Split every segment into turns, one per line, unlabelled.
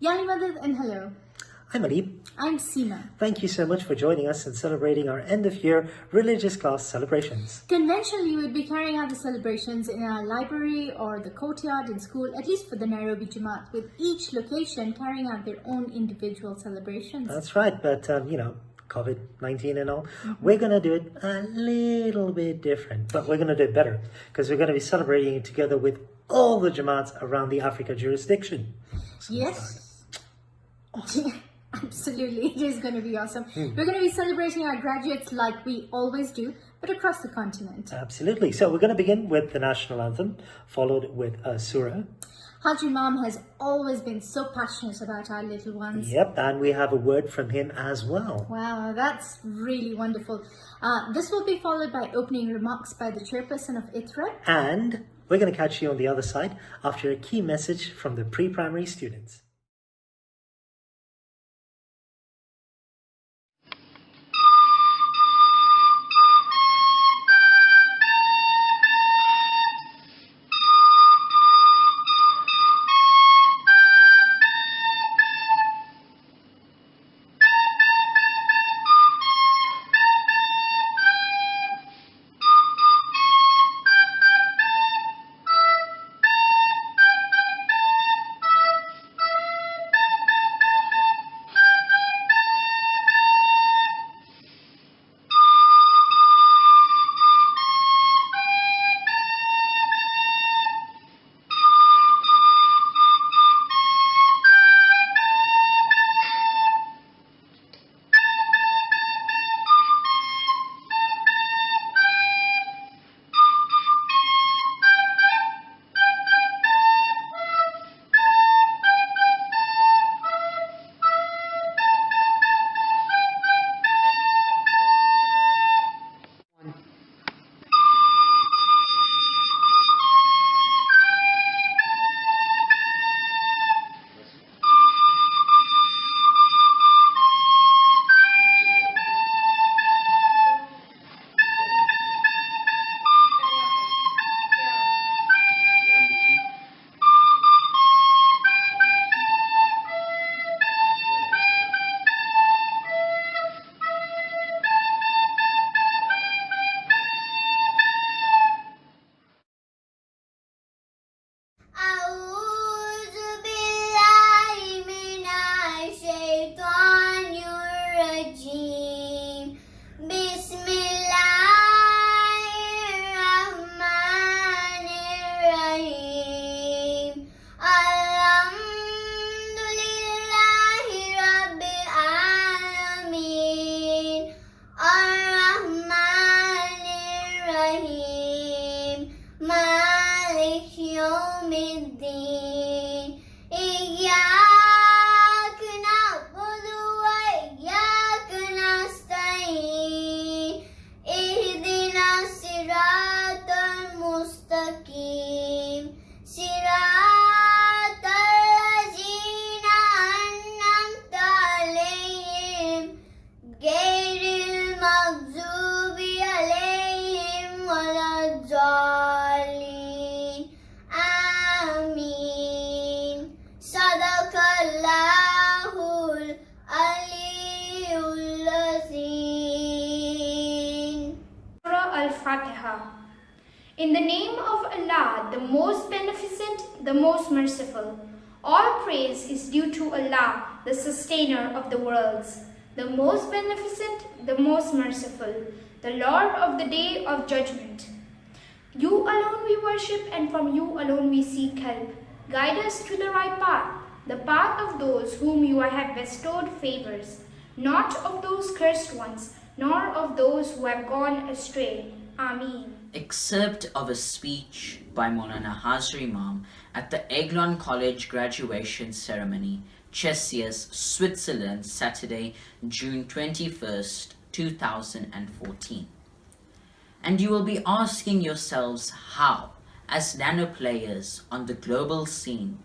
Yani Madad and hello.
I'm Ali.
I'm Seema.
Thank you so much for joining us in celebrating our end-of-year religious class celebrations.
Conventionally, we'd be carrying out the celebrations in our library or the courtyard in school, at least for the Nairobi Jamaat, with each location carrying out their own individual celebrations.
That's right, but COVID-19 and all, we're going to do it a little bit different, but we're going to do it better because we're going to be celebrating it together with all the Jamaats around the Africa jurisdiction. So
Yes. Awesome. Absolutely, it is going to be awesome. We're going to be celebrating our graduates like we always do, but across the continent.
Absolutely. So we're going to begin with the national anthem, followed with a surah.
Haji Imam has always been so passionate about our little ones.
Yep, and we have a word from him as well.
Wow, that's really wonderful. This will be followed by opening remarks by the chairperson of ITRA.
And we're going to catch you on the other side after a key message from the pre-primary students.
In the name of Allah, the most beneficent, the most merciful. All praise is due to Allah, the sustainer of the worlds, the most beneficent, the most merciful, the Lord of the day of judgment. You alone we worship, and from you alone we seek help. Guide us to the right path, the path of those whom you have bestowed favors, not of those cursed ones, nor of those who have gone astray. Ameen.
Excerpt of a speech by Maulana Hazri Imam at the Eglon College graduation ceremony, Chessiers, Switzerland, Saturday, June 21st, 2014. And you will be asking yourselves how, as nano players on the global scene,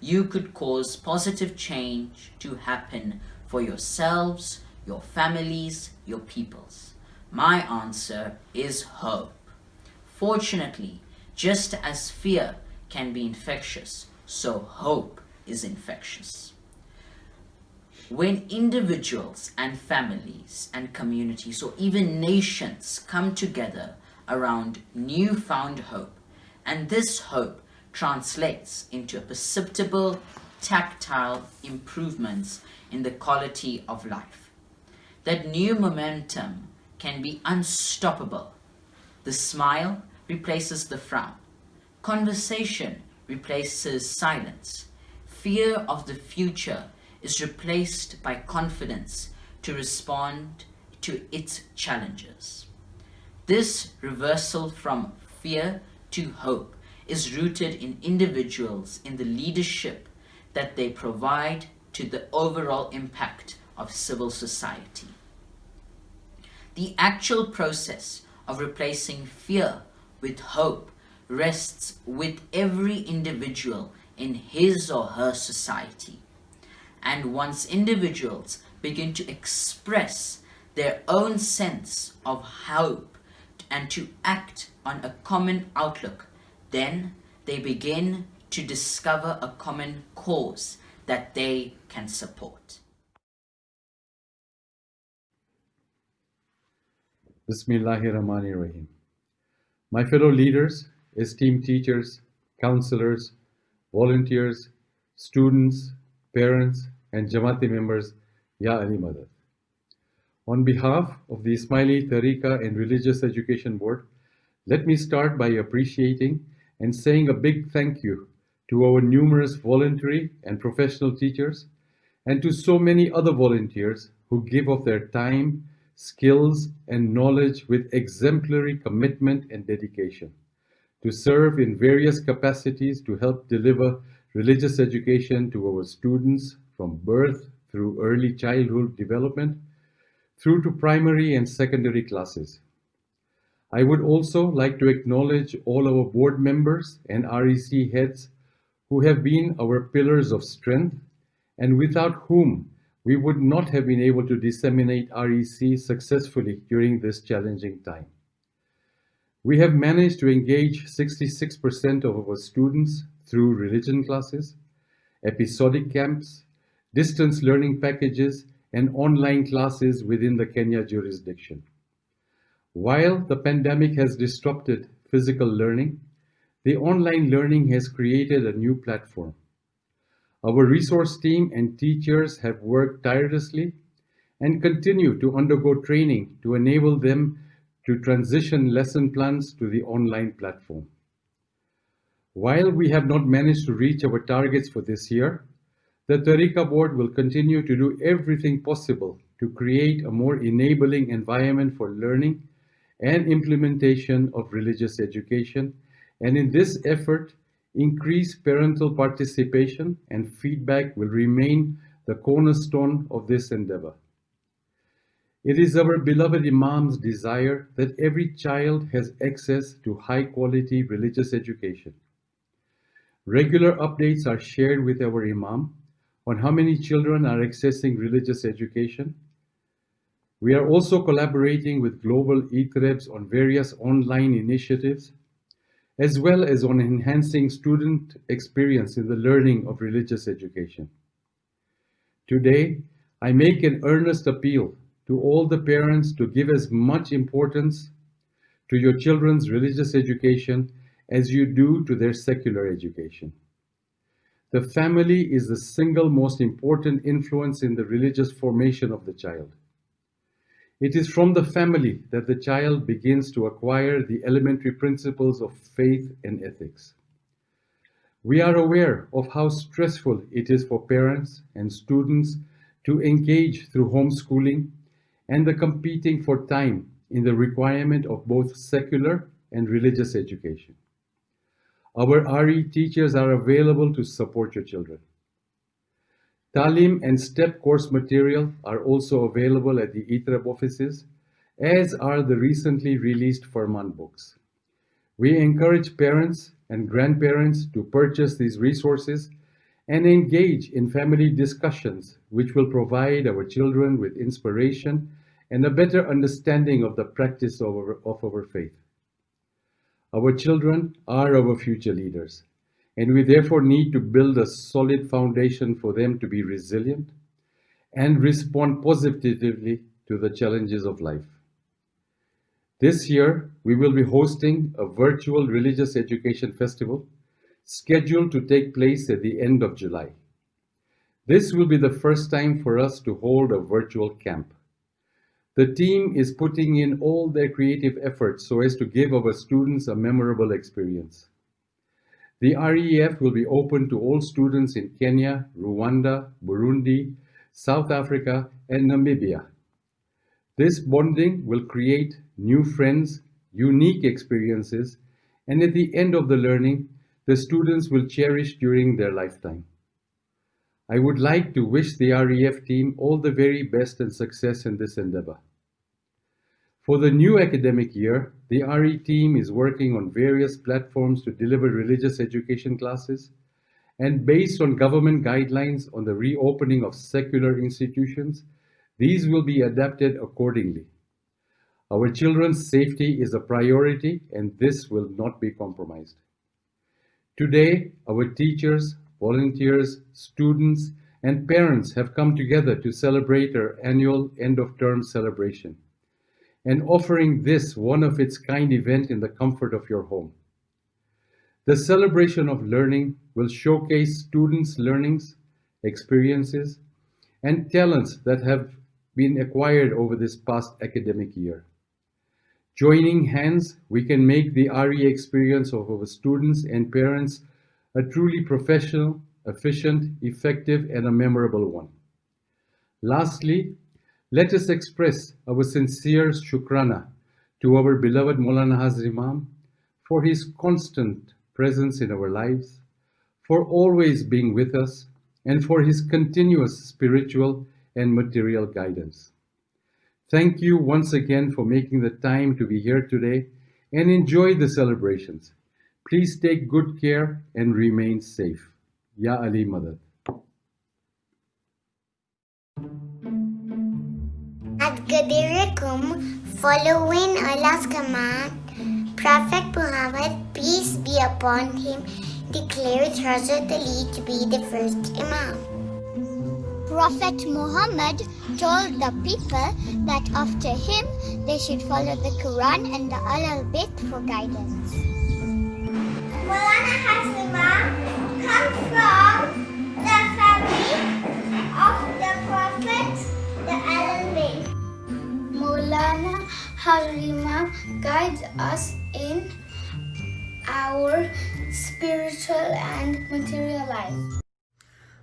you could cause positive change to happen for yourselves, your families, your peoples. My answer is hope. Fortunately, just as fear can be infectious, so hope is infectious. When individuals and families and communities or even nations come together around newfound hope, and this hope translates into a perceptible, tactile improvements in the quality of life, that new momentum can be unstoppable. The smile replaces the frown. Conversation replaces silence. Fear of the future is replaced by confidence to respond to its challenges. This reversal from fear to hope is rooted in individuals in the leadership that they provide to the overall impact of civil society. The actual process of replacing fear with hope rests with every individual in his or her society. And once individuals begin to express their own sense of hope and to act on a common outlook, then they begin to discover a common cause that they can support.
Bismillahirrahmanirrahim. My fellow leaders, esteemed teachers, counselors, volunteers, students, parents, and Jamaati members, Ya Ali Madad. On behalf of the Ismaili Tariqa and Religious Education Board, let me start by appreciating and saying a big thank you to our numerous voluntary and professional teachers and to so many other volunteers who give of their time, skills, and knowledge with exemplary commitment and dedication to serve in various capacities to help deliver religious education to our students from birth through early childhood development through to primary and secondary classes. I would also like to acknowledge all our board members and REC heads who have been our pillars of strength and without whom we would not have been able to disseminate REC successfully during this challenging time. We have managed to engage 66% of our students through religion classes, episodic camps, distance learning packages, and online classes within the Kenya jurisdiction. While the pandemic has disrupted physical learning, the online learning has created a new platform. Our resource team and teachers have worked tirelessly and continue to undergo training to enable them to transition lesson plans to the online platform. While we have not managed to reach our targets for this year, the Tariqa Board will continue to do everything possible to create a more enabling environment for learning and implementation of religious education, and in this effort, increased parental participation and feedback will remain the cornerstone of this endeavor. It is our beloved Imam's desire that every child has access to high-quality religious education. Regular updates are shared with our Imam on how many children are accessing religious education. We are also collaborating with global ITREBs on various online initiatives, as well as on enhancing student experience in the learning of religious education. Today, I make an earnest appeal to all the parents to give as much importance to your children's religious education as you do to their secular education. The family is the single most important influence in the religious formation of the child. It is from the family that the child begins to acquire the elementary principles of faith and ethics. We are aware of how stressful it is for parents and students to engage through homeschooling and the competing for time in the requirement of both secular and religious education. Our RE teachers are available to support your children. Talim and STEP course material are also available at the ITREB offices, as are the recently released Farman books. We encourage parents and grandparents to purchase these resources and engage in family discussions, which will provide our children with inspiration and a better understanding of the practice of our faith. Our children are our future leaders, and we therefore need to build a solid foundation for them to be resilient and respond positively to the challenges of life. This year, we will be hosting a virtual religious education festival scheduled to take place at the end of July. This will be the first time for us to hold a virtual camp. The team is putting in all their creative efforts so as to give our students a memorable experience. The REF will be open to all students in Kenya, Rwanda, Burundi, South Africa, and Namibia. This bonding will create new friends, unique experiences, and at the end of the learning, the students will cherish during their lifetime. I would like to wish the REF team all the very best and success in this endeavor. For the new academic year, the RE team is working on various platforms to deliver religious education classes, and based on government guidelines on the reopening of secular institutions, these will be adapted accordingly. Our children's safety is a priority, and this will not be compromised. Today, our teachers, volunteers, students, and parents have come together to celebrate our annual end-of-term celebration, and offering this one-of-its-kind event in the comfort of your home. The celebration of learning will showcase students' learnings, experiences, and talents that have been acquired over this past academic year. Joining hands, we can make the RE experience of our students and parents a truly professional, efficient, effective, and a memorable one. Lastly, let us express our sincere shukrana to our beloved Maulana Hazri Imam for his constant presence in our lives, for always being with us, and for his continuous spiritual and material guidance. Thank you once again for making the time to be here today, and enjoy the celebrations. Please take good care and remain safe. Ya Ali Madad.
At Gadirikum, following Allah's command, Prophet Muhammad, peace be upon him, declared Hazrat Ali to be the first Imam. Prophet Muhammad told the people that after him they should follow the Quran and the Ahl Bayt for guidance. Maulana Hazri Imam comes from the family of the Prophet, the Ahl Bayt. Maulana Hazri Imam guides us in our spiritual and material life.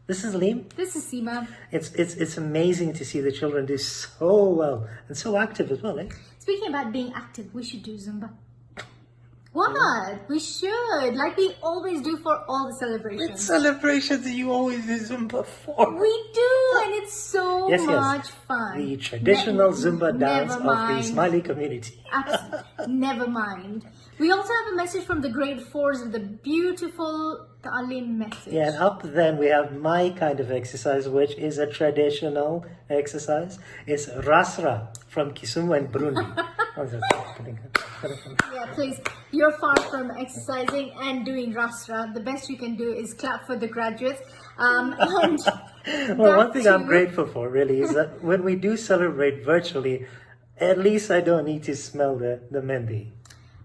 This is Liam.
This is Seema.
It's amazing to see the children do so well and so active as well, eh?
Speaking about being active, we should do Zumba. What? We should. Like we always do for all the celebrations.
What celebrations you always do Zumba for?
We do, and it's so much fun.
The traditional Zumba dance of the
mind.
Ismaili community.
Absolutely. Never mind. We also have a message from the grade 4s with a beautiful Ta'aleem message.
Yeah, and up then we have my kind of exercise, which is a traditional exercise. It's Rasra from Kisumu and Burundi.
Yeah, please. You're far from exercising and doing Rasra. The best you can do is clap for the graduates. And
well, one thing I'm grateful for really is that when we do celebrate virtually, at least I don't need to smell the mendi.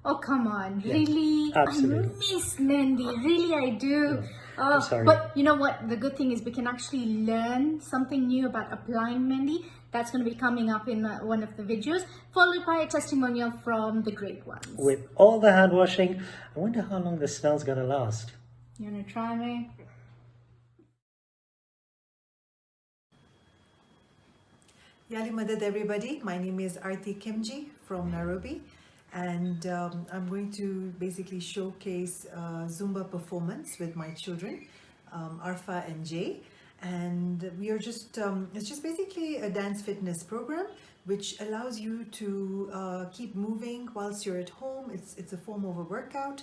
Oh, come on. Really?
Absolutely.
I miss Mendi. Really, I do.
I'm sorry.
But you know what? The good thing is we can actually learn something new about applying Mendi. That's going to be coming up in one of the videos, followed by a testimonial from the grade ones.
With all the hand washing, I wonder how long the smell's going to last.
You want to try me?
Yali Madad, everybody. My name is Arti Kimji from Nairobi, and I'm going to basically showcase Zumba performance with my children, Arfa and Jay. And we are just, it's just basically a dance fitness program which allows you to keep moving whilst you're at home. It's a form of a workout,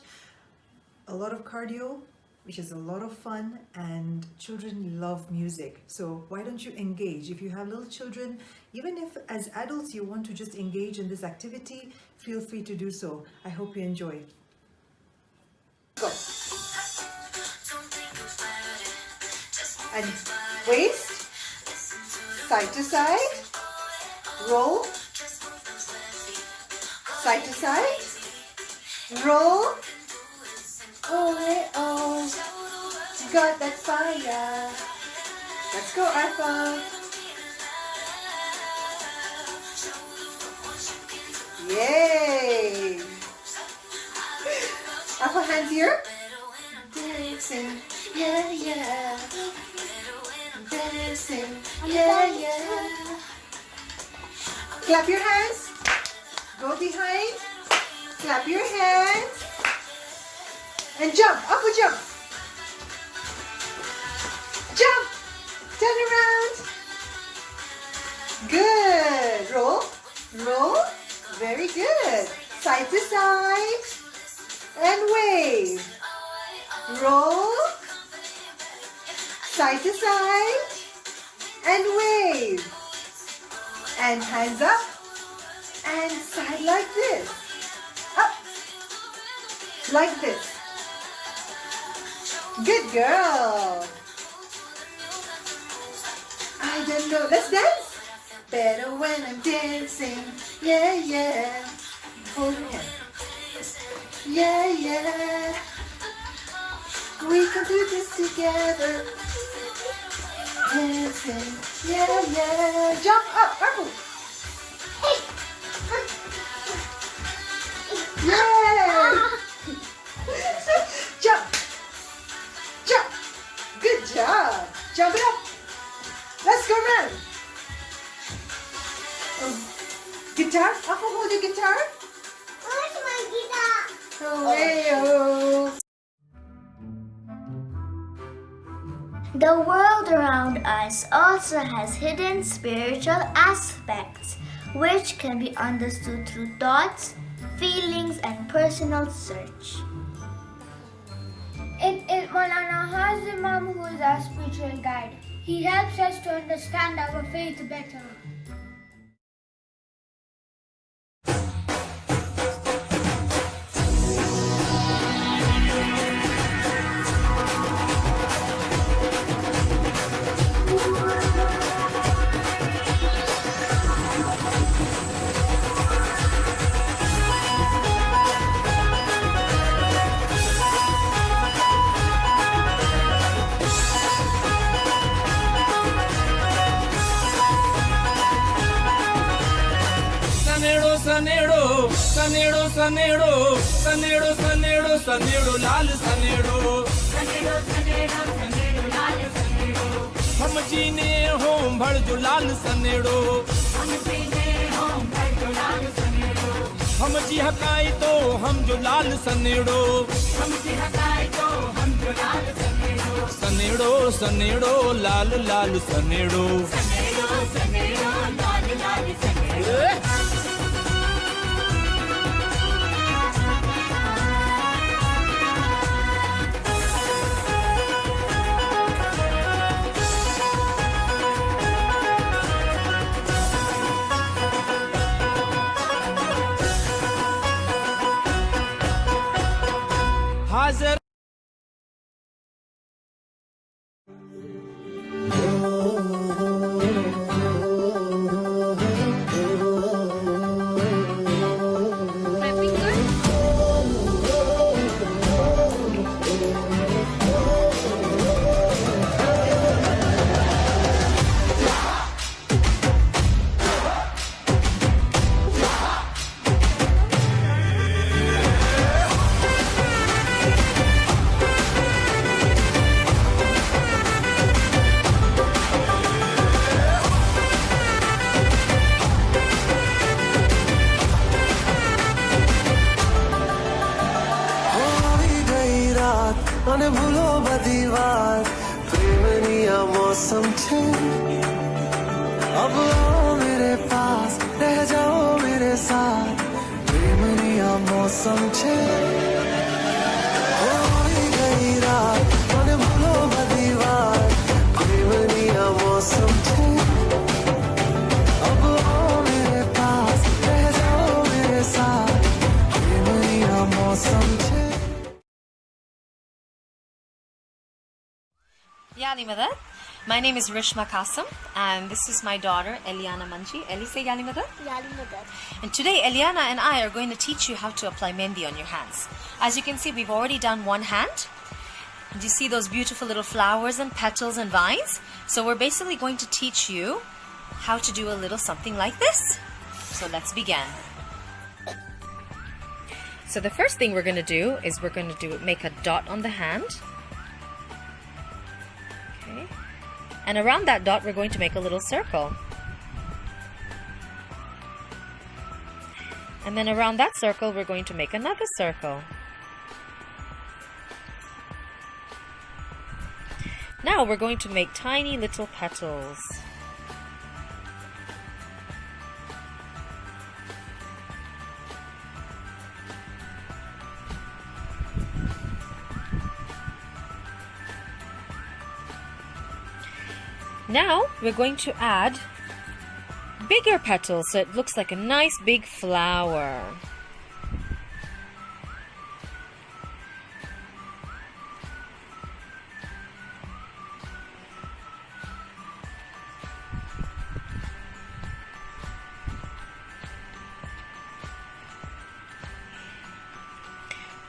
a lot of cardio, which is a lot of fun, and children love music. So why don't you engage? If you have little children, even if as adults you want to just engage in this activity, feel free to do so. I hope you enjoy. Go. And waist. Side to side. Roll. Side to side. Roll. Oh, got that fire. Let's go, Arfa. Yay! Arfa, hands here. Dancing, yeah, yeah. Dancing, yeah, yeah. Clap your hands. Go behind. Clap your hands. And jump. Up we jump. Jump. Turn around. Good. Roll. Roll. Very good. Side to side. And wave. Roll. Side to side. And wave. And hands up. And side like this. Up. Like this. Good girl. I don't know. Let's dance. Better when I'm dancing. Yeah, yeah. Hold your hand. Yeah, yeah. We can do this together. Dancing. Yeah, yeah. Jump up. Purple. Hey. Yeah. Jump. Jump. Good job. Jump it up. Let's go round. Guitar? I'll hold your guitar.
Where's my guitar?
Oh, hey-oh.
The world around us also has hidden spiritual aspects, which can be understood through thoughts, feelings, and personal search.
It is Maulana Hazir Imam who is our spiritual guide. He helps us to understand our faith better.
सनेड़ो सनेड़ो सनेड़ो सनेड़ो सनेड़ो लाल सनेड़ो हम जीने हों भड़ जो लाल सनेड़ो हम जी हकाई तो हम जो लाल सनेड़ो सनेड़ो सनेड़ो लाल लाल सनेड़ो हाजिर
અને ભૂલો બધી વાત પ્રેમની આ મૌસમ છે अब आओ मेरे पास रह जाओ मेरे साथ प्रेमनी आ मौसम छे होई गई रात અને ભૂલો બધી વાત પ્રેમની આ મौसम छे अब आओ मेरे पास रह जाओ मेरे साथ प्रेमनी आ मौसम छे
Yani Madad, My name is Rishma Kasam, and this is my daughter, Eliana Manji. Eli, say Yali Madad.
Yali Madad.
And today, Eliana and I are going to teach you how to apply mehndi on your hands. As you can see, we've already done one hand. And you see those beautiful little flowers and petals and vines? So we're basically going to teach you how to do a little something like this. So let's begin. So the first thing we're going to do is make a dot on the hand. Okay. And around that dot, we're going to make a little circle. And then around that circle, we're going to make another circle. Now we're going to make tiny little petals. Now we're going to add bigger petals so it looks like a nice big flower.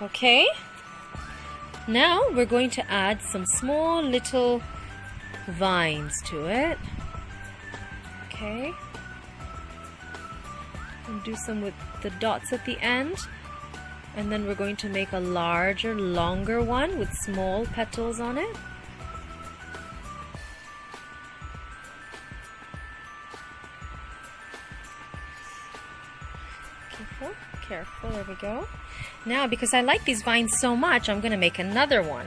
Okay, now we're going to add some small little vines to it. Okay, and do some with the dots at the end, and then we're going to make a larger, longer one with small petals on it. Careful, careful, there we go. Now, because I like these vines so much, I'm going to make another one.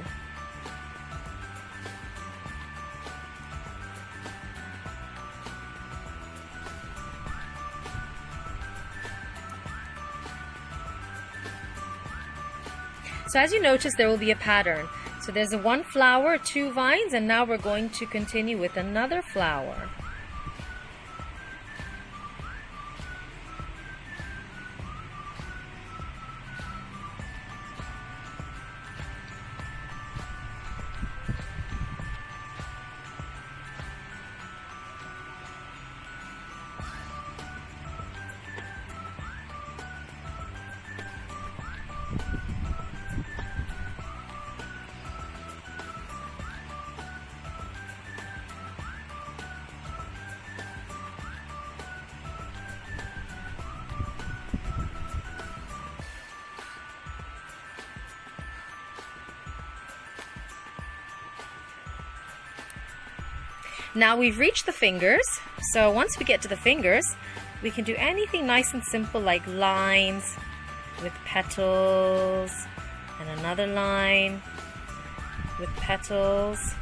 So as you notice, there will be a pattern. So there's a one flower, two vines, and now we're going to continue with another flower. Now we've reached the fingers, so once we get to the fingers, we can do anything nice and simple like lines with petals, and another line with petals,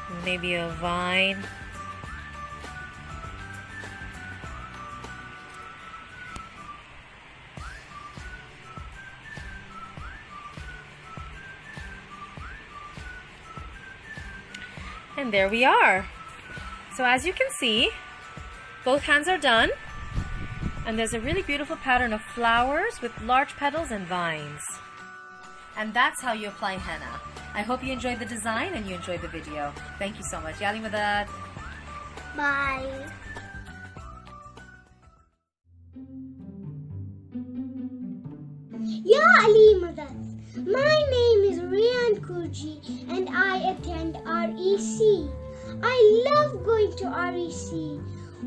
and maybe a vine. And there we are. So as you can see, both hands are done, and there's a really beautiful pattern of flowers with large petals and vines. And that's how you apply henna. I hope you enjoyed the design and you enjoyed the video. Thank you so much. Yali Madad.
Bye. Ya Ali Madad. My name is Rian Kurji and I attend REC. I love going to REC.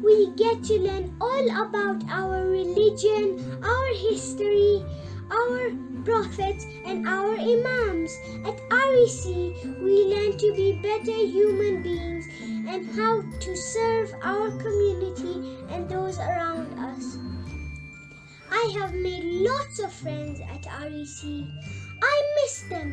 We get to learn all about our religion, our history, our prophets and our imams. At REC, we learn to be better human beings and how to serve our community and those around us. I have made lots of friends at REC. I miss them.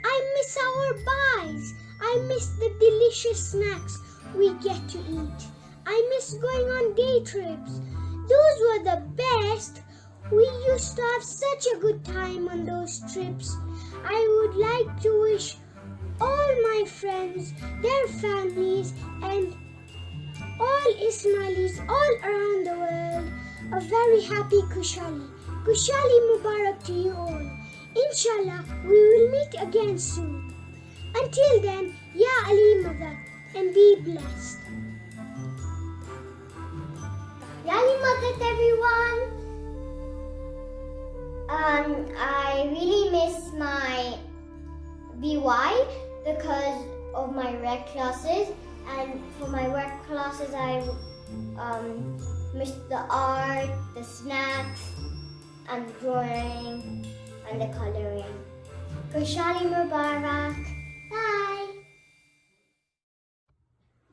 I miss our buys. I miss the delicious snacks we get to eat. I miss going on day trips. Those were the best. We used to have such a good time on those trips. I would like to wish all my friends, their families, and all Ismailis all around the world a very happy Kushali. Kushali Mubarak to you all. Inshallah, we will meet again soon. Until then, Ya Ali Madad. and be blessed. Yali Madat, everyone! I really miss my BY because of my rec classes, and for my rec classes I missed the art, the snacks, and the drawing, and the coloring. Kushali Mubarak. Bye!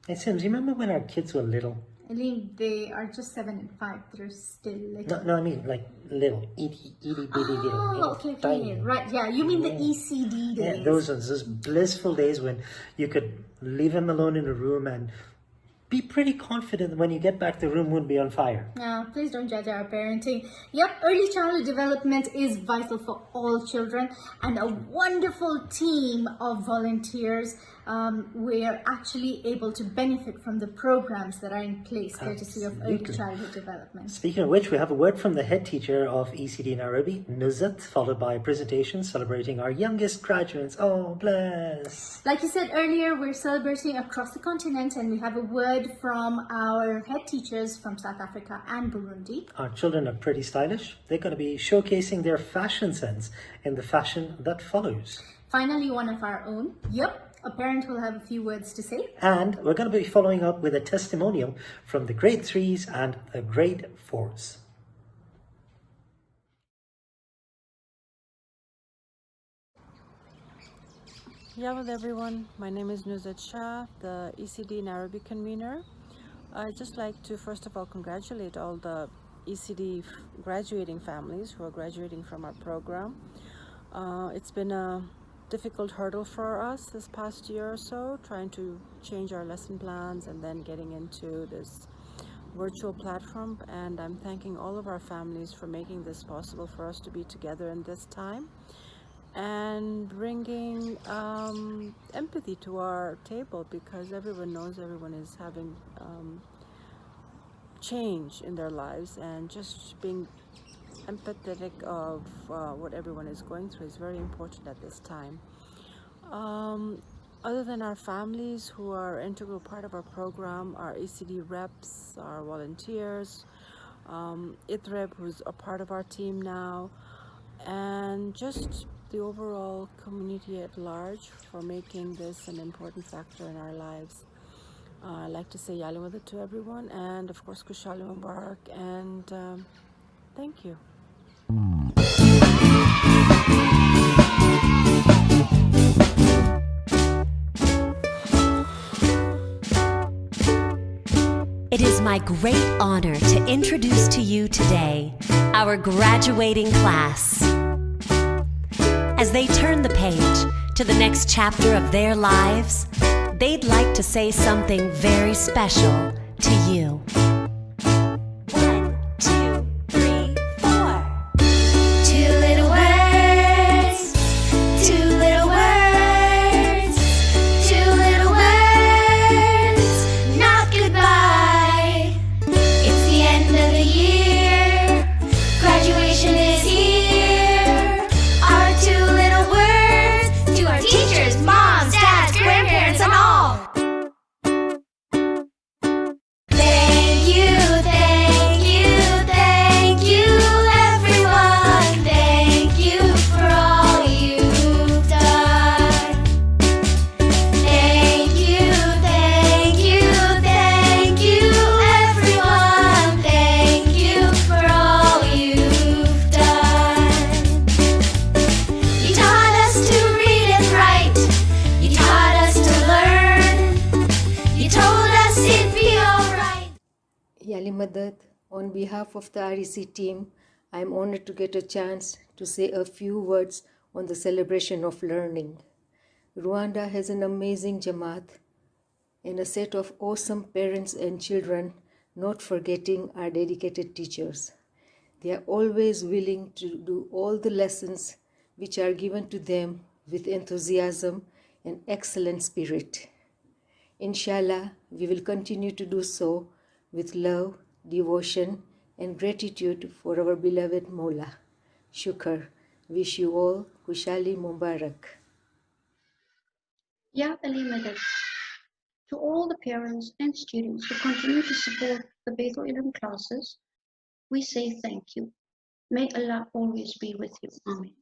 Hey, Sims, you remember when our kids were little?
Aleem, they are just 7 and 5. They're still little.
No, I mean like little, itty bitty little.
Oh, okay,
tiny.
right. Yeah, you mean the ECD days.
Yeah, those ones, those blissful days when you could leave him alone in a room and be pretty confident that when you get back, the room wouldn't be on fire.
No, please don't judge our parenting. Yep, early childhood development is vital for all children, and a wonderful team of volunteers were actually able to benefit from the programs that are in place courtesy of early childhood development.
Speaking of which, we have a word from the head teacher of ECD Nairobi, Nuzat, followed by a presentation celebrating our youngest graduates. Oh, bless.
Like you said earlier, we're celebrating across the continent, and we have a word from our head teachers from South Africa and Burundi.
Our children are pretty stylish. They're going to be showcasing their fashion sense in the fashion that follows.
Finally, one of our own. Yep. A parent will have a few words to say.
And we're going to be following up with a testimonial from the grade 3s and the grade 4s.
Yawad everyone, my name is Nuzat Shah, the ECD Nairobi convener. I'd just like to first of all congratulate all the ECD graduating families who are graduating from our program. It's been a difficult hurdle for us this past year or so, trying to change our lesson plans and then getting into this virtual platform, and I'm thanking all of our families for making this possible for us to be together in this time and bringing empathy to our table, because everyone knows everyone is having change in their lives, and just being empathetic of what everyone is going through is very important at this time. Other than our families who are an integral part of our program, our ECD reps, our volunteers, ITREB, who's a part of our team now, and just the overall community at large for making this an important factor in our lives. I'd like to say Yali Madat to everyone, and of course Kushali Mubarak, and thank you.
It is my great honor to introduce to you today our graduating class. As they turn the page to the next chapter of their lives, they'd like to say something very special to you. 1, 2, 3, 4.
Two little words, two little words, two little words, not goodbye. It's the end of the year, graduation is here. Our two little words to our teachers, moms, dads, grandparents, and all. Thank you, thank you, thank you, everyone. Thank you for all you've done. Thank you, thank you, thank you, everyone. Thank you for all you've done. You taught us to read and write. You taught us to learn. You told us it'd be alright.
Yali Madat, on behalf of the REC team, I am honored to get a chance to say a few words on the celebration of learning. Rwanda has an amazing Jamaat and a set of awesome parents and children, not forgetting our dedicated teachers. They are always willing to do all the lessons which are given to them with enthusiasm and excellent spirit. Inshallah, we will continue to do so with love, devotion, and gratitude for our beloved Mola. Shukr. Wish you all Kushali Mubarak.
Ya Ali Madat. To all the parents and students who continue to support the Bethel Ilm classes, we say thank you. May Allah always be with you. Amen.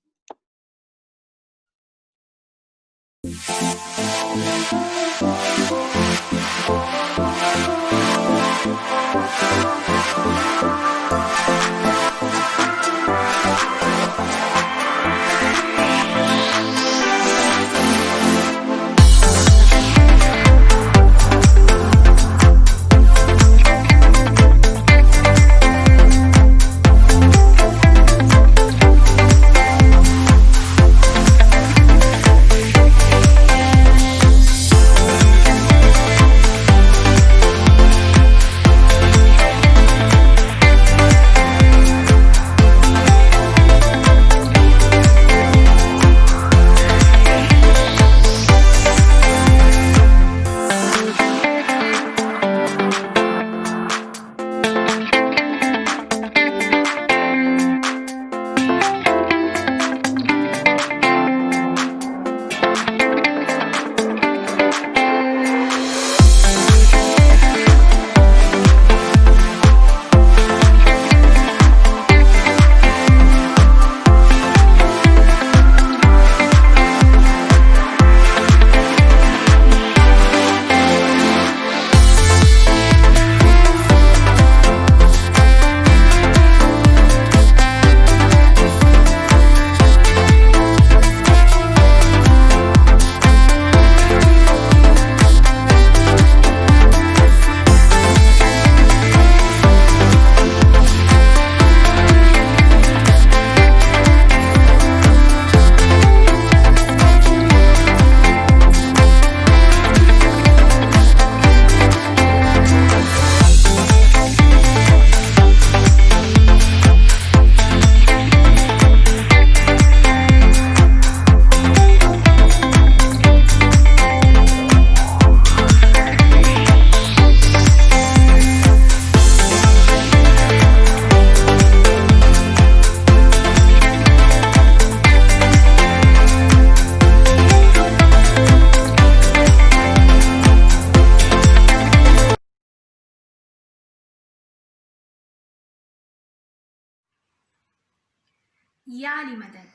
Ya Ali Madad.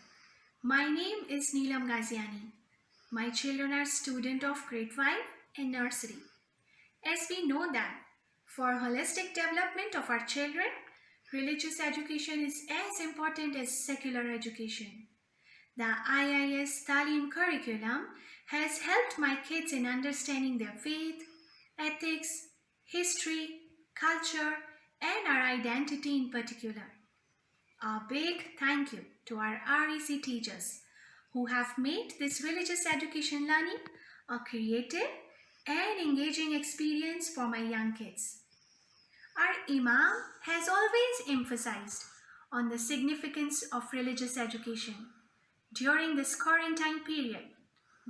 My name is Neelam Ghaziani. My children are students of grade 5 and nursery. As we know that for holistic development of our children, religious education is as important as secular education. The IIS Talim curriculum has helped my kids in understanding their faith, ethics, history, culture, and our identity in particular. A big thank you to our REC teachers who have made this religious education learning a creative and engaging experience for my young kids. Our Imam has always emphasized on the significance of religious education. During this quarantine period,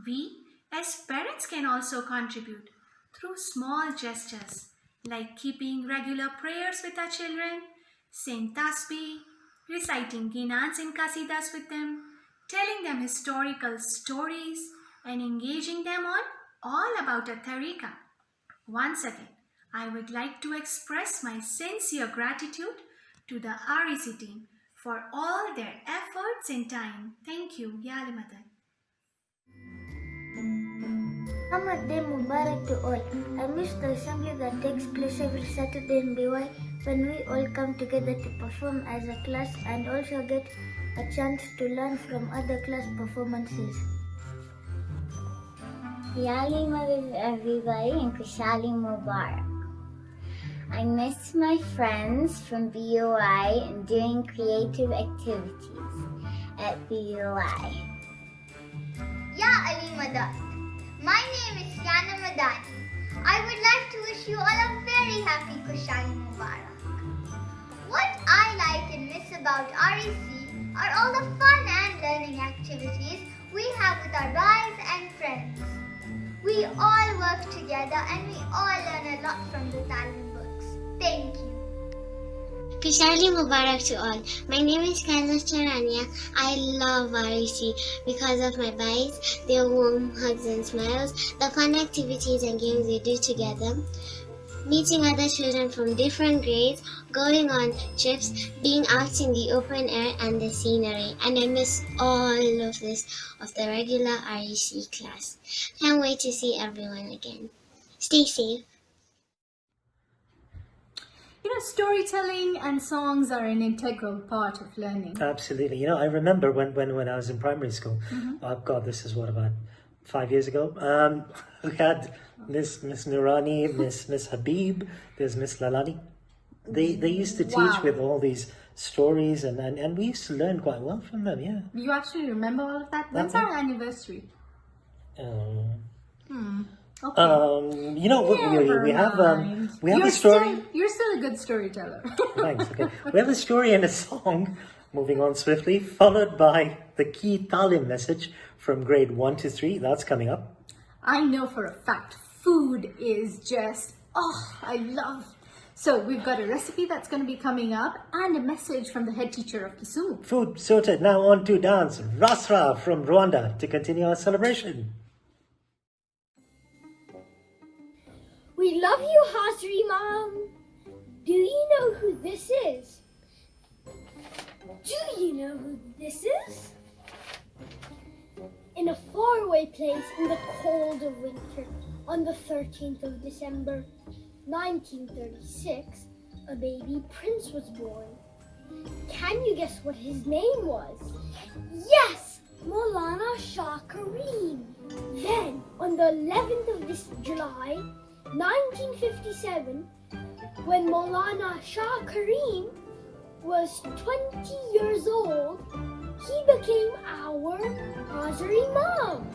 we as parents can also contribute through small gestures like keeping regular prayers with our children, saying tasbih, reciting ginans and qasidas with them, telling them historical stories, and engaging them on all about a tariqah. Once again, I would like to express my sincere gratitude to the REC team for all their efforts and time. Thank you, Ya Ali Madad.
Day Mubarak to all. I miss the assembly that takes place every Saturday in BY when we all come together to perform as a class and also get a chance to learn from other class performances.
Ya Ali Madad everybody and Kushali Mubarak. I miss my friends from BOI and doing creative activities at BOI.
Ya Ali Madad. My name is Yana Madani. I would like to wish you all a very happy Kushali Mubarak. What I like and miss about REC are all the fun and learning activities we have with our guys and friends. We all work together and we all learn a lot from the Talim books. Thank you.
Kushali Mubarak to all. My name is Kaila Charania. I love REC because of my bites, their warm hugs and smiles, the fun activities and games we do together, meeting other children from different grades, going on trips, being out in the open air and the scenery. And I miss all of this of the regular REC class. Can't wait to see everyone again. Stay safe.
You know, storytelling and songs are an integral part of learning.
Absolutely. You know, I remember when I was in primary school, oh God, this is what, about 5 years ago, we had Miss Nurani, Miss Habib, there's Miss Lalani. They used to teach with all these stories and we used to learn quite well from them, yeah.
You actually remember all of that? When's our anniversary? Okay.
You know, we have a story.
You're still a good storyteller.
Thanks. Okay, we have a story and a song. Moving on swiftly, followed by the key talim message from grade 1 to 3. That's coming up.
I know for a fact food is just I love. So we've got a recipe that's going to be coming up and a message from the head teacher of Kisumu.
Food sorted. Now on to dance. Rasra from Rwanda to continue our celebration.
We love you, Hazri Mom. Do you know who this is? Do you know who this is? In a faraway place in the cold of winter, on the 13th of December, 1936, a baby prince was born. Can you guess what his name was? Yes! Maulana Shah Karim. Then, on the 11th of this July, 1957, when Maulana Shah Karim was 20 years old, he became our Hazri Imam.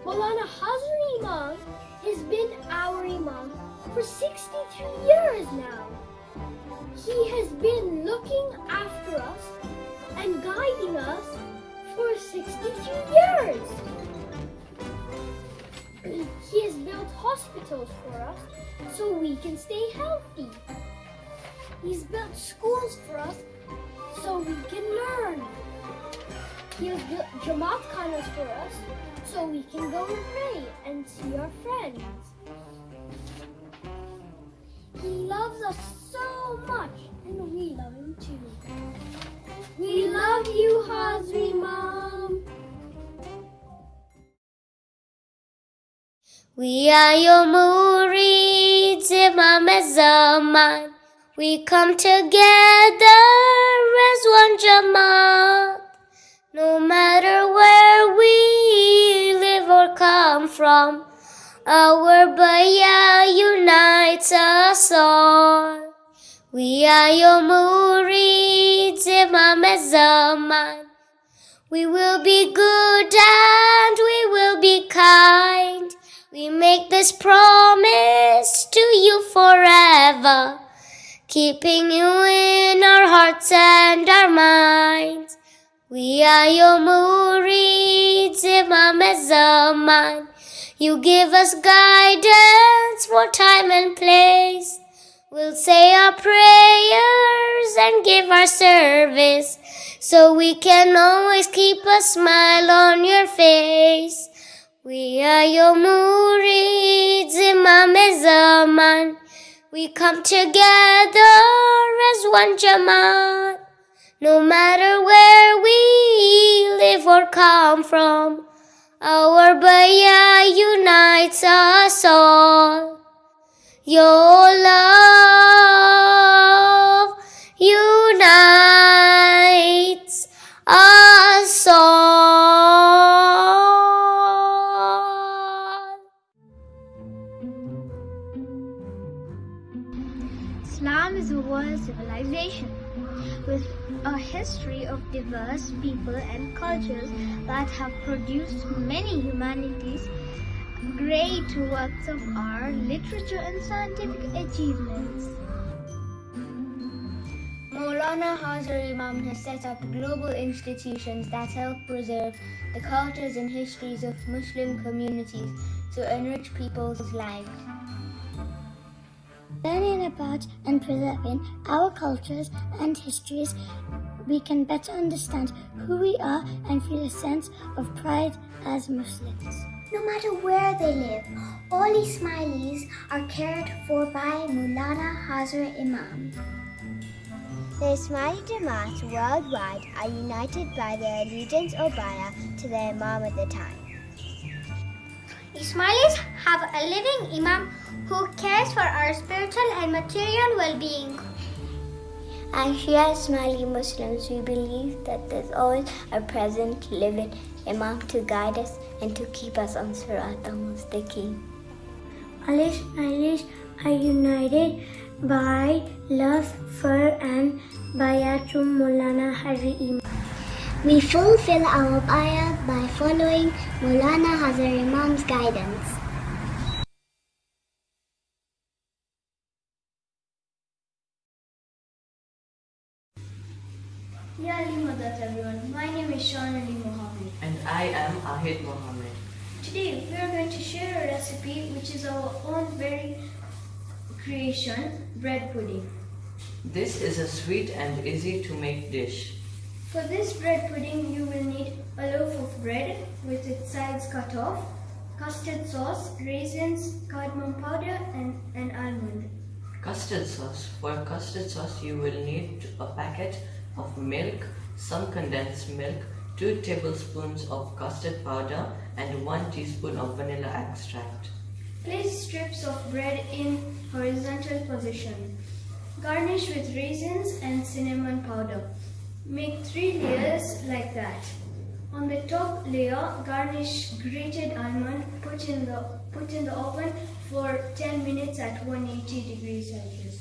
Maulana Hazri Imam has been our Imam for 63 years now. He has been looking after us and guiding us for 63 years. He has built hospitals for us so we can stay healthy. He's built schools for us so we can learn. He has built Jamaat Khanas for us so we can go and pray and see our friends. He loves us so much and we love him too. We love you, Hazri Mom.
We are your Murids, Imam Zaman. We come together as one Jamaat. No matter where we live or come from, our Baya unites us all. We are your Murids, Imam Zaman. We will be good and we will be kind. We make this promise to you forever, keeping you in our hearts and our minds. We are your Murids, Imam Zaman. You give us guidance for time and place. We'll say our prayers and give our service, so we can always keep a smile on your face. We are your Murids, Imam Zaman. We come together as one Jamaat. No matter where we live or come from, our Baya unites us all. Your love unites us all.
Islam is a world civilization with a history of diverse people and cultures that have produced many humanities, great works of art, literature and scientific achievements.
Maulana Hazri Imam has set up global institutions that help preserve the cultures and histories of Muslim communities to enrich people's lives.
Learning about and preserving our cultures and histories, we can better understand who we are and feel a sense of pride as Muslims.
No matter where they live, all Ismailis are cared for by Maulana Hazrat Imam.
The Ismaili Jamaats worldwide are united by their allegiance or bayah to the Imam at the time.
Ismailis have a living Imam who cares for our spiritual and material well-being.
As Shia Ismaili Muslims, we believe that there's always a present living Imam to guide us and to keep us on Sirat al-Mustaqim.
All Ismailis are united by love for and bayatum Maulana Hazrat Imam.
We fulfill our bayah by following Maulana Hazrat Imam's guidance.
Ya Ali Madad everyone, my name is Sean Ali Mohammed.
And I am Ahid Mohammed.
Today we are going to share a recipe which is our own very creation, bread pudding.
This is a sweet and easy to make dish.
For this bread pudding you will need a loaf of bread with its sides cut off, custard sauce, raisins, cardamom powder and an almond.
Custard sauce. For custard sauce you will need a packet of milk, some condensed milk, 2 tablespoons of custard powder and 1 teaspoon of vanilla extract.
Place strips of bread in horizontal position. Garnish with raisins and cinnamon powder. Make 3 layers like that. On the top layer, garnish grated almond. Put in the oven for 10 minutes at 180 degrees Celsius.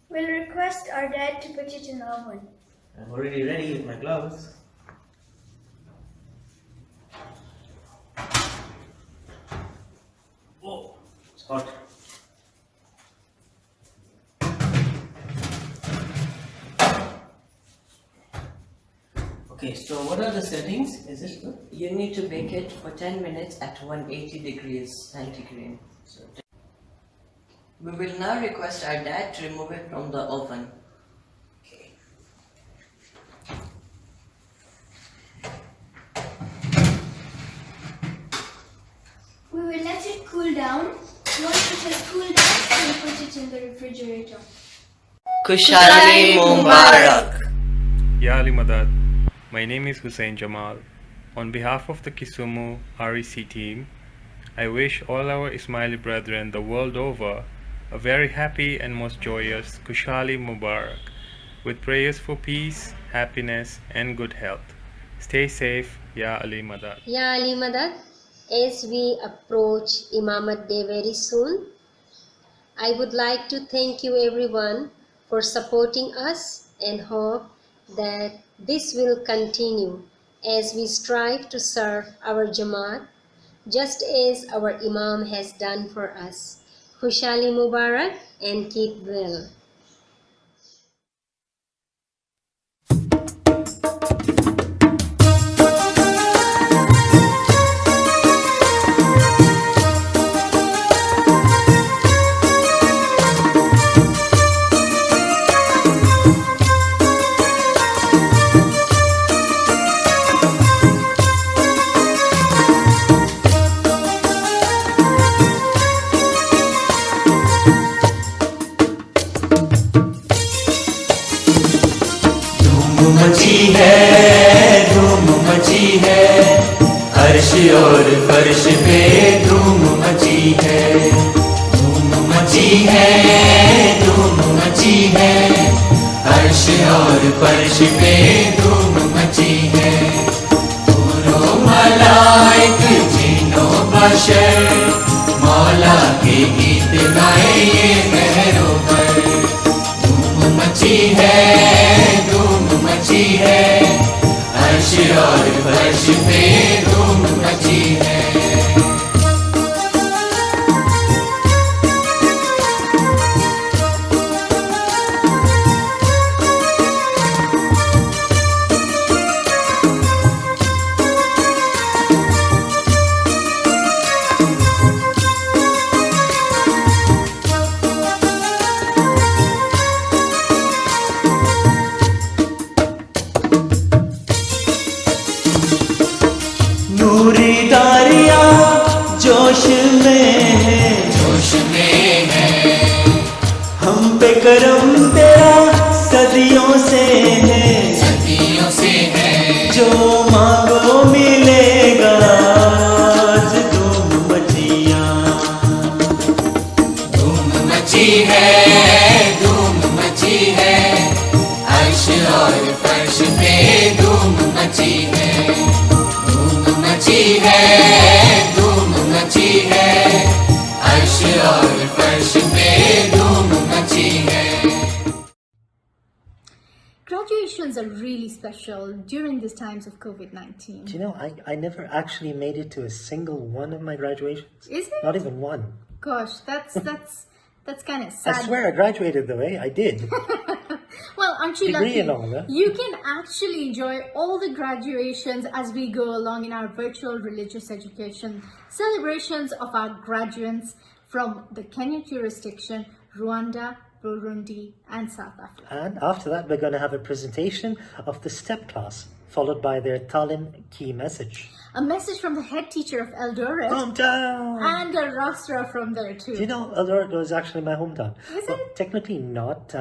We'll request our dad to put it in the oven.
I'm already ready with my gloves. Oh, it's hot. Okay, so what are the settings? Is it good? You need to bake it for 10 minutes at 180 degrees centigrade. So we will now request our dad to remove it from the oven.
We will let it cool down. Once it has cooled down, we'll put it in the refrigerator.
Kushali Mubarak.
Ya Ali Madad. My name is Hussein Jamal. On behalf of the Kisumu REC team, I wish all our Ismaili brethren the world over a very happy and most joyous Kushali Mubarak, with prayers for peace, happiness and good health. Stay safe, Ya Ali Madad.
Ya Ali Madad, as we approach Imamat Day very soon, I would like to thank you everyone for supporting us and hope that this will continue as we strive to serve our Jamaat just as our Imam has done for us. Khushali Mubarak and keep well.
मची है, धूम मची है, अर्श और फर्श पे धूम मची है, धूम मची है, धूम मची है, अर्श और फर्श पे धूम मची है। पूरो मलाइक जिनो बशर मौला के गीत गाए ये महरों पर। धूम मची है, धूम मची है, अर्श और फर्श पे धूम मची है। नूरी दारिया जोश में है, जोश में है, हम पे करम तेरा सदियों से है, सदियों से है, जो मांगो मिलेगा आज। धूम मचिया, धूम मची है, धूम मची है, अर्श और फर्श पे धूम मची है, मची है, धूम मची है, अर्श और फर्श पे धूम मची है।
Graduations are really special during these times of COVID-19.
Do you know, I never actually made it to a single one of my graduations.
Is it?
Not even one.
Gosh, that's kind of sad.
I swear I graduated the way I did.
Well, aren't you
Degree
lucky?
and all, huh?
You can actually enjoy all the graduations as we go along in our virtual religious education celebrations of our graduates from the Kenya jurisdiction, Rwanda, Burundi, and South Africa.
And after that, we're going to have a presentation of the STEP class, followed by their Talim key message.
A message from the head teacher of Eldoret.
Hometown!
And a roster from there too.
Do you know Eldoret was actually my hometown?
Is
well,
it?
Technically not.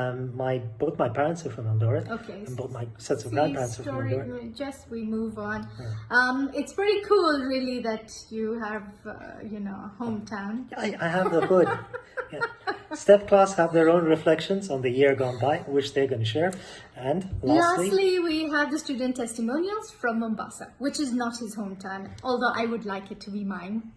Both my parents are from Eldoret.
Okay.
And both my sets of
See,
grandparents are from Eldoret.
just we move on. It's pretty cool, really, that you have, a hometown.
I have the hood. Yeah. STEP class have their own reflections on the year gone by, which they're going to share. And
Lastly, we have the student testimonials from Mombasa, which is not his hometown, although I would like it to be mine.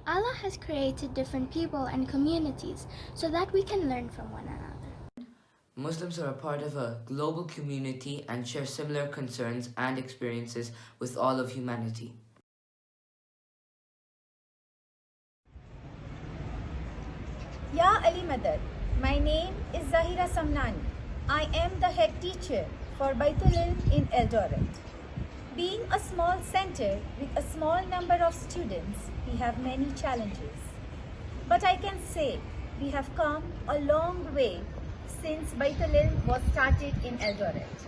Allah has created different people and communities so that we can learn from one another.
Muslims are a part of a global community and share similar concerns and experiences with all of humanity.
Ya Ali Madad, my name is Zahira Samnani. I am the head teacher for Baitul Ilm in Eldoret. Being a small center with a small number of students, we have many challenges. But I can say we have come a long way since Baitul Ilm was started in Eldoret.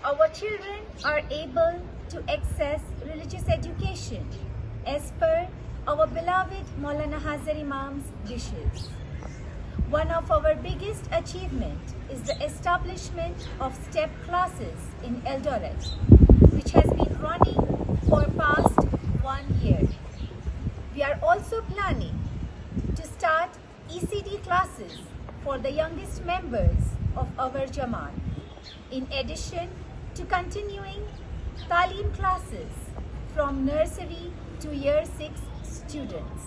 Our children are able to access religious education as per our beloved Maulana Hazar Imam's wishes. One of our biggest achievements is the establishment of STEP classes in Eldoret, which has been running for past 1 year. We are also planning to start ECD classes for the youngest members of our Jamaat. In addition, to continuing Talim classes from nursery to year 6 students.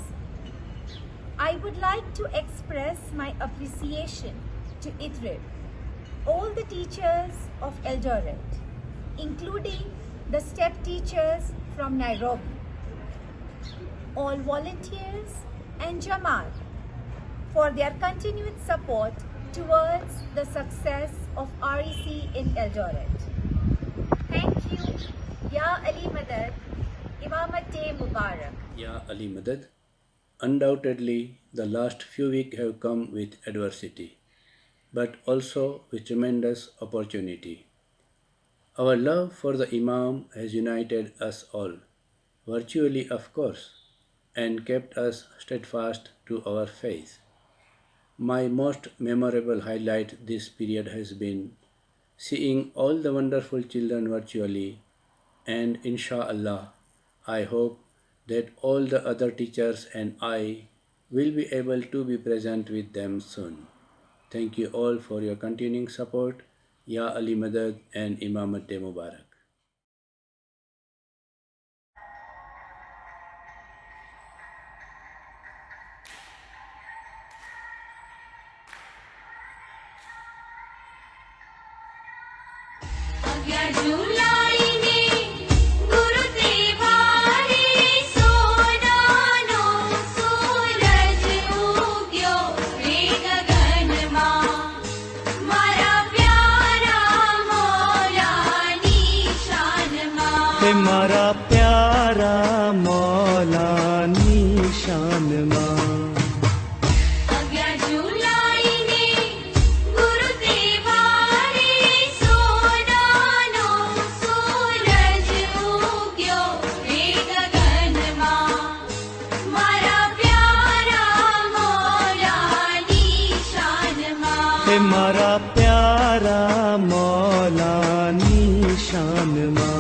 I would like to express my appreciation to ITRIB, all the teachers of Eldoret, including the step teachers from Nairobi, all volunteers and Jamaat for their continued support towards the success of REC in Eldoret. Thank you. Ya Ali Madad, Imamate Mubarak.
Ya Ali Madad. Undoubtedly, the last few weeks have come with adversity, but also with tremendous opportunity. Our love for the Imam has united us all, virtually of course, and kept us steadfast to our faith. My most memorable highlight this period has been seeing all the wonderful children virtually, and inshallah, I hope that all the other teachers and I will be able to be present with them soon. Thank you all for your continuing support. Ya Ali Madad and Imamate Mubarak.
हमारा प्यारा मौला निशान मां हमारा प्यारा मौला निशान मां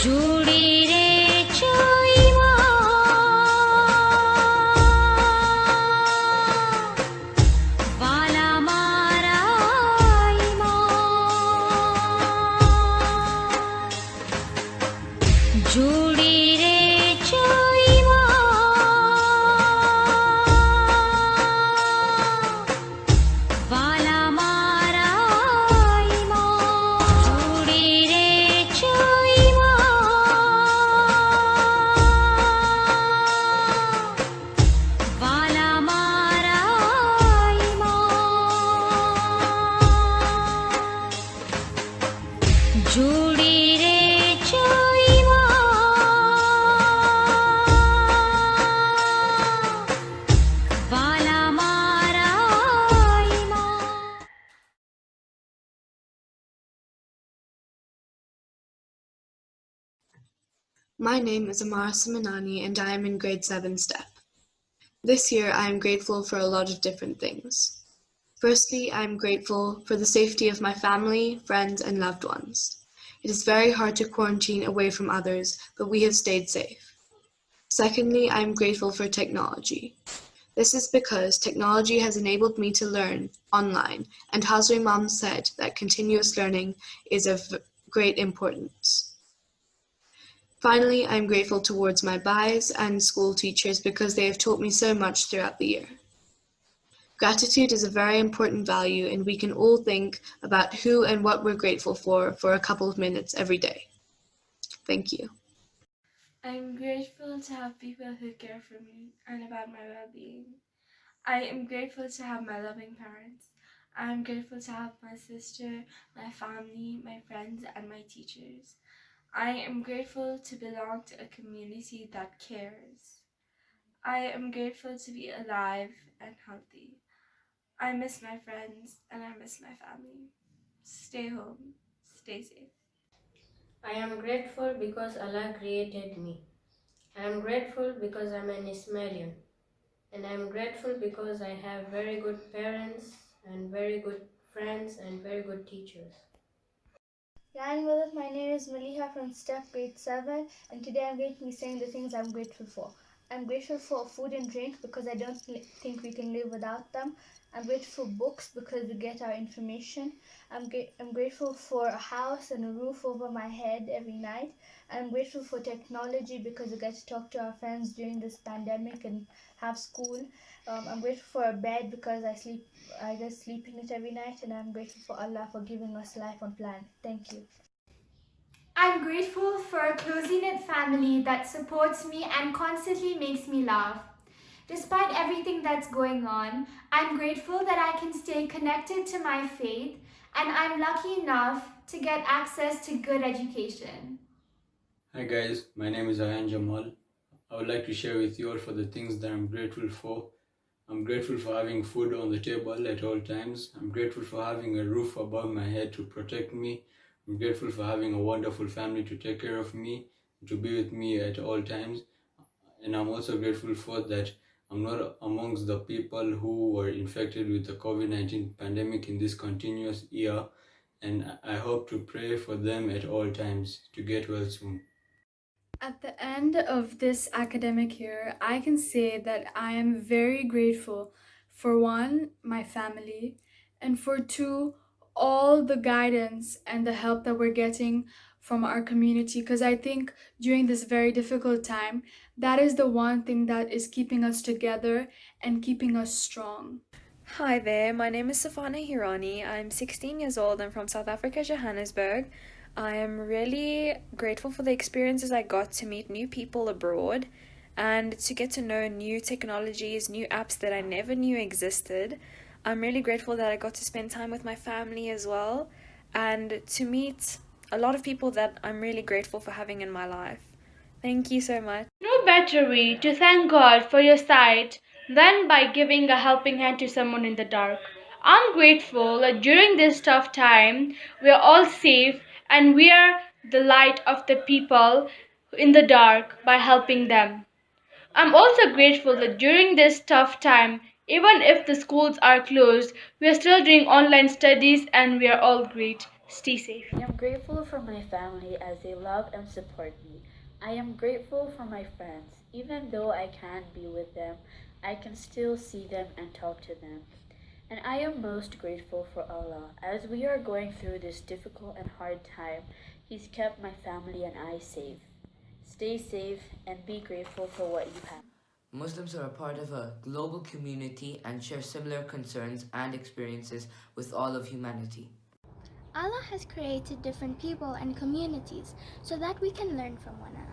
जुड़ी रे चोई वाला मारा जुड़ी रे चोई वाला मारा जुड़ी रे चोई वाला मारा जुड़ी रे चोई वाला मारा
My name is Amara Simonani and I am in grade 7 STEP. This year I am grateful for a lot of different things. Firstly, I am grateful for the safety of my family, friends, and loved ones. It is very hard to quarantine away from others, but we have stayed safe. Secondly, I am grateful for technology. This is because technology has enabled me to learn online, and Hazri Imam said that continuous learning is of great importance. Finally, I am grateful towards my Bais and school teachers because they have taught me so much throughout the year. Gratitude is a very important value, and we can all think about who and what we're grateful for a couple of minutes every day. Thank you.
I'm grateful to have people who care for me and about my well-being. I am grateful to have my loving parents. I am grateful to have my sister, my family, my friends, and my teachers. I am grateful to belong to a community that cares. I am grateful to be alive and healthy. I miss my friends and I miss my family. Stay home, stay safe.
I am grateful because Allah created me. I am grateful because I'm an Ismailian. And I am grateful because I have very good parents and very good friends and very good teachers.
My name is Maliha from Step Grade 7, and today I'm going to be saying the things I'm grateful for. I'm grateful for food and drink because I don't think we can live without them. I'm grateful for books because we get our information. I'm grateful for a house and a roof over my head every night. I'm grateful for technology because we get to talk to our friends during this pandemic and have school. I'm grateful for a bed because I just sleep in it every night, and I'm grateful for Allah for giving us life on planet. Thank you.
I'm grateful for a close-knit family that supports me and constantly makes me laugh. Despite everything that's going on, I'm grateful that I can stay connected to my faith, and I'm lucky enough to get access to good education.
Hi guys, my name is Ayan Jamal. I would like to share with you all for the things that I'm grateful for. I'm grateful for having food on the table at all times. I'm grateful for having a roof above my head to protect me. I'm grateful for having a wonderful family to take care of me, to be with me at all times. And I'm also grateful for that I'm not amongst the people who were infected with the COVID-19 pandemic in this continuous year. And I hope to pray for them at all times to get well soon.
At the end of this academic year, I can say that I am very grateful for one, my family, and for two, all the guidance and the help that we're getting from our community, because I think during this very difficult time, that is the one thing that is keeping us together and keeping us strong.
Hi there, my name is Safana Hirani. I'm 16 years old. I'm from South Africa, Johannesburg. I am really grateful for the experiences I got to meet new people abroad and to get to know new technologies, new apps that I never knew existed. I'm really grateful that I got to spend time with my family as well and to meet a lot of people that I'm really grateful for having in my life. Thank you so much.
No better way to thank God for your sight than by giving a helping hand to someone in the dark. I'm grateful that during this tough time, we are all safe and we are the light of the people in the dark by helping them. I'm also grateful that during this tough time, even if the schools are closed, we are still doing online studies and we are all great. Stay safe.
I am grateful for my family as they love and support me. I am grateful for my friends. Even though I can't be with them, I can still see them and talk to them. And I am most grateful for Allah. As we are going through this difficult and hard time, He's kept my family and I safe. Stay safe and be grateful for what you have.
Muslims are a part of a global community and share similar concerns and experiences with all of humanity.
Allah has created different people and communities so that we can learn from one another.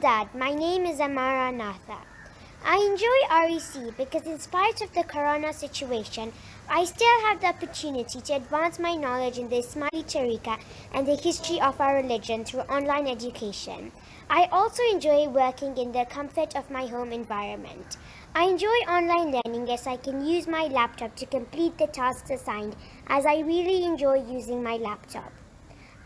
Dad, my name is Amara Natha. I enjoy REC because in spite of the corona situation, I still have the opportunity to advance my knowledge in the Ismaili Tariqa and the history of our religion through online education. I also enjoy working in the comfort of my home environment. I enjoy online learning as I can use my laptop to complete the tasks assigned, as I really enjoy using my laptop.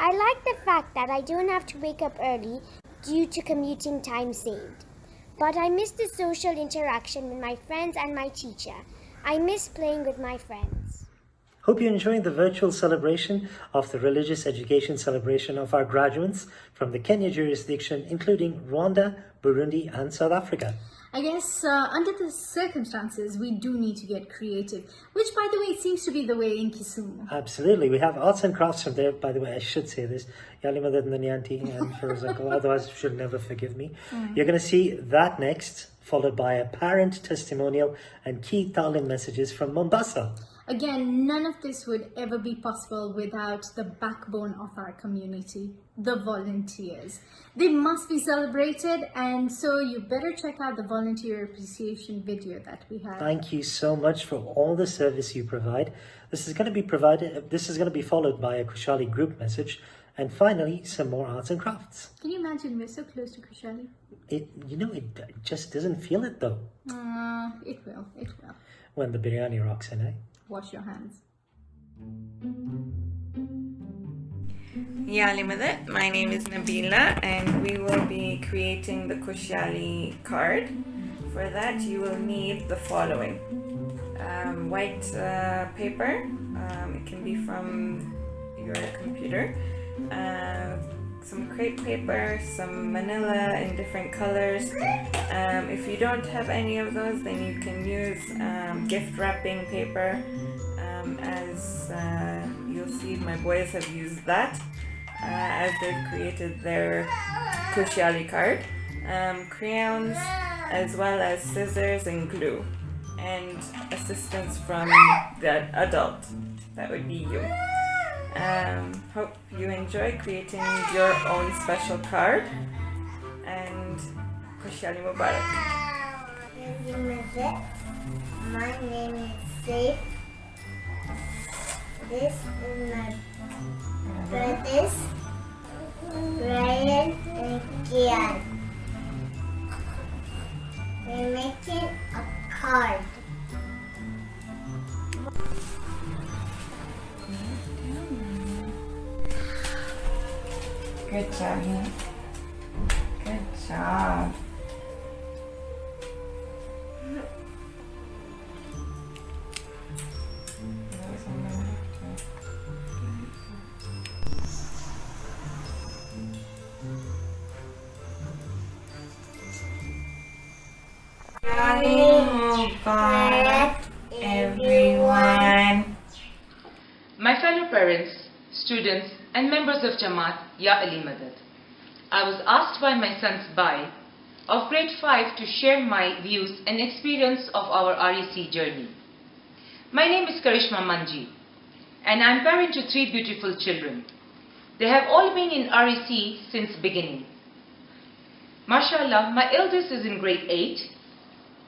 I like the fact that I don't have to wake up early due to commuting time saved. But I miss the social interaction with my friends and my teacher. I miss playing with my friends.
Hope you're enjoying the virtual celebration of the religious education celebration of our graduates from the Kenya jurisdiction, including Rwanda, Burundi, and South Africa.
I guess under the circumstances, we do need to get creative, which, by the way, seems to be the way in Kisumu.
Absolutely. We have arts and crafts from there. By the way, I should say this. Yalimadad Nanyanti and Firazakal, otherwise she'll never forgive me. You're going to see that next, followed by a parent testimonial and key Talim messages from Mombasa.
Again, none of this would ever be possible without the backbone of our community, the volunteers. They must be celebrated, and so you better check out the volunteer appreciation video that we have.
Thank you so much for all the service you provide. This is going to be followed by a Kushali group message, and finally some more arts and crafts.
Can you imagine we're so close to Kushali?
It just doesn't feel it though.
It will.
When the biryani rocks in, eh?
Wash your hands.
Ya Ali Madad, my name is Nabila and we will be creating the Kushali card. For that you will need the following. White paper, it can be from your computer, some crepe paper, some manila in different colors. If you don't have any of those, then you can use gift wrapping paper. As you'll see, my boys have used that as they've created their Kushali card. Crayons, as well as scissors and glue, and assistance from the adult, that would be you. Hope you enjoy creating your own special card, and Kushali Mubarak.
My name is Saif. This is my brothers, Ryan and Kian. We're making a card.
Good job, Nick. Good job. Mubarak, everyone.
My fellow parents, students and members of Jamaat, Ya Ali Madad. I was asked by my son's Bai of grade 5 to share my views and experience of our REC journey. My name is Karishma Manji and I'm parent to 3 beautiful children. They have all been in REC since beginning. MashaAllah, my eldest is in grade 8,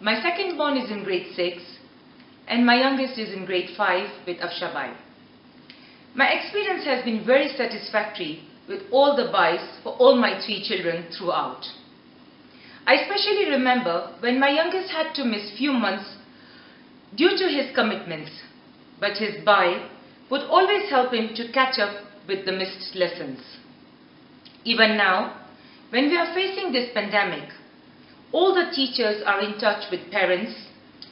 my second born is in grade 6, and my youngest is in grade 5 with Afshabai. My experience has been very satisfactory with all the boys for all my 3 children throughout. I especially remember when my youngest had to miss few months due to his commitments, but his boy would always help him to catch up with the missed lessons. Even now, when we are facing this pandemic, all the teachers are in touch with parents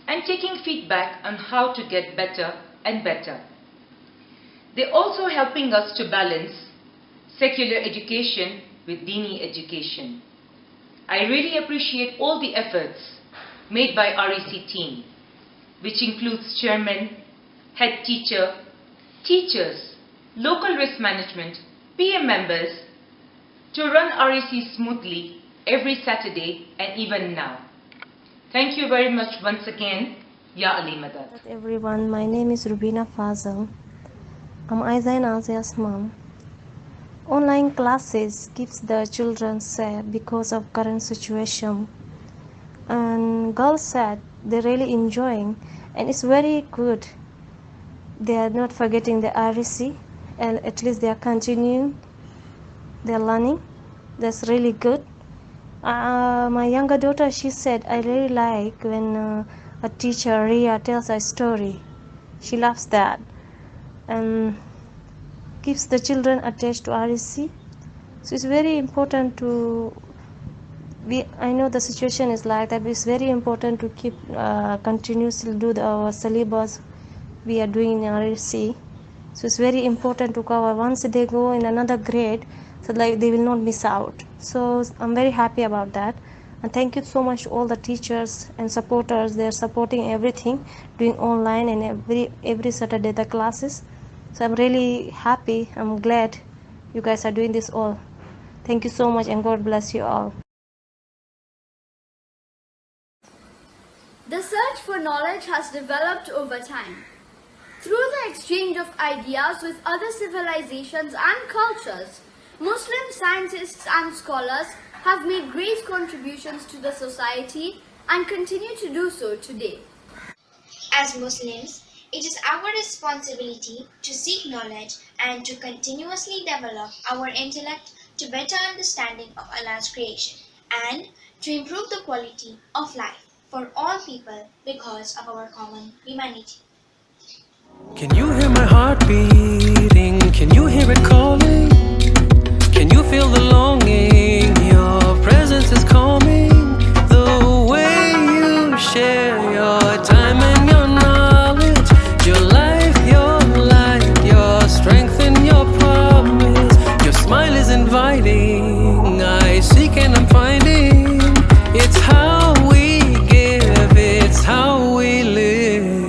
and taking feedback on how to get better and better. They're also helping us to balance secular education with Dini education. I really appreciate all the efforts made by REC team, which includes chairman, head teacher, teachers, local risk management, PM members, to run REC smoothly every Saturday and even now. Thank you very much once again, Ya Ali Madad.
Everyone, my name is Rubina Fazal. I'm Aiza and Azia's mom. Online classes keeps the children safe because of current situation. And girls said they're really enjoying and it's very good. They are not forgetting the REC and at least they are continuing their learning. That's really good. My younger daughter, she said, I really like when a teacher, Ria, tells a story. She loves that and keeps the children attached to REC. So it's very important to I know the situation is like that, but it's very important to keep continuously do our syllabus we are doing in REC. So it's very important to cover once they go in another grade, so like they will not miss out. So I'm very happy about that, and thank you so much to all the teachers and supporters. They're supporting everything, doing online and every Saturday the classes. So I'm really happy. I'm glad you guys are doing this all. Thank you so much and God bless you all.
The search for knowledge has developed over time. Through the exchange of ideas with other civilizations and cultures, Muslim scientists and scholars have made great contributions to the society and continue to do so today.
As Muslims, it is our responsibility to seek knowledge and to continuously develop our intellect to better understanding of Allah's creation and to improve the quality of life for all people because of our common humanity.
Can you hear my heart beating? Can you hear it calling? Can you feel the longing? Your presence is calming. The way you share your time and your knowledge, your life, your light, your strength and your promise. Your smile is inviting. I seek and I'm finding. It's how we give, it's how we live.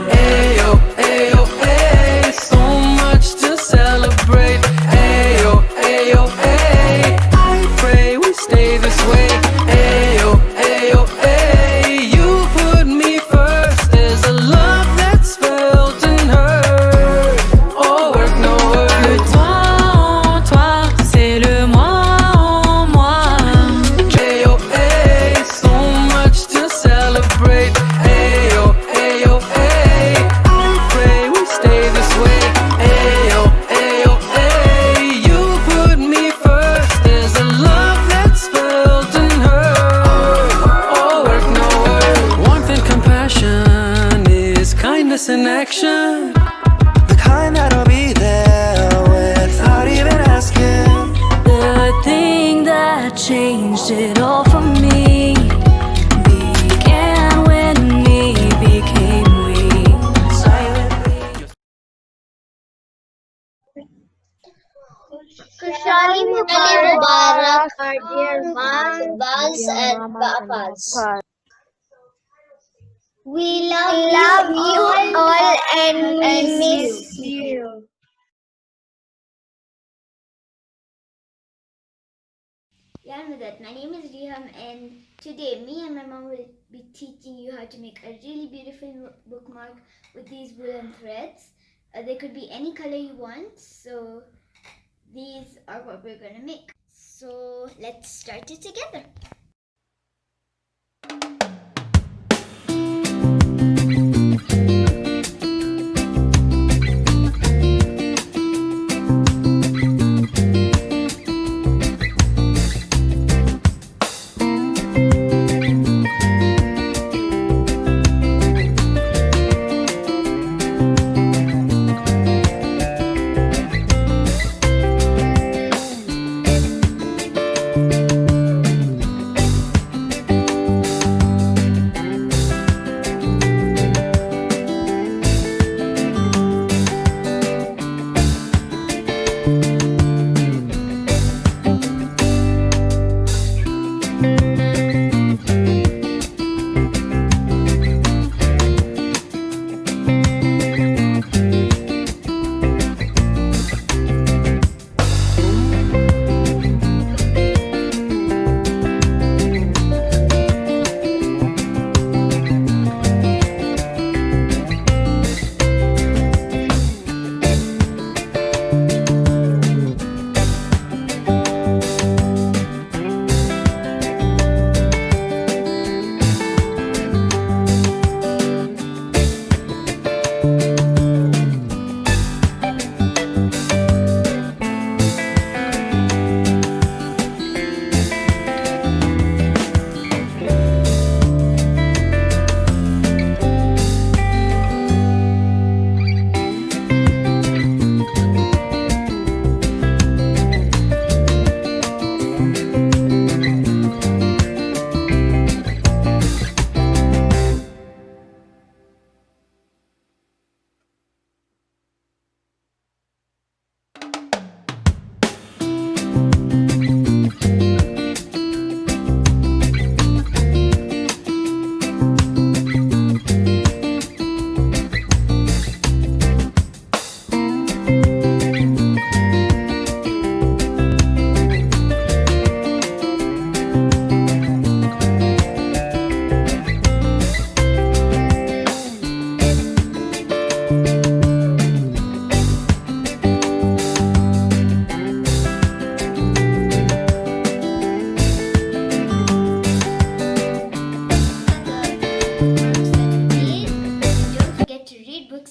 Ayo, ayo, ay, so much to celebrate. Ayo, ayo, ay, I pray we stay this way. Ayo, ayo, ay, you put me first. There's a love that's felt and heard. Oh, work, no word.
Le toi en toi, c'est le moi en moi.
Ayo, ay, so much to celebrate. Ayo, ayo, ay, I pray we stay this way. Ayo, ayo, ay, you put me first. There's a love that's felt and heard. Oh, work, no word. Warmth and compassion is kindness in action. The kind that'll be there without even asking.
The thing that changed it all for me began when me became weak.
Kushali Mubarak, our dear Bas and Papas. We love you all and we miss you.
Yeah, Madad, my name is Riham and today me and my mom will be teaching you how to make a really beautiful bookmark with these woolen threads. They could be any color you want, so these are what we're going to make. So let's start it together.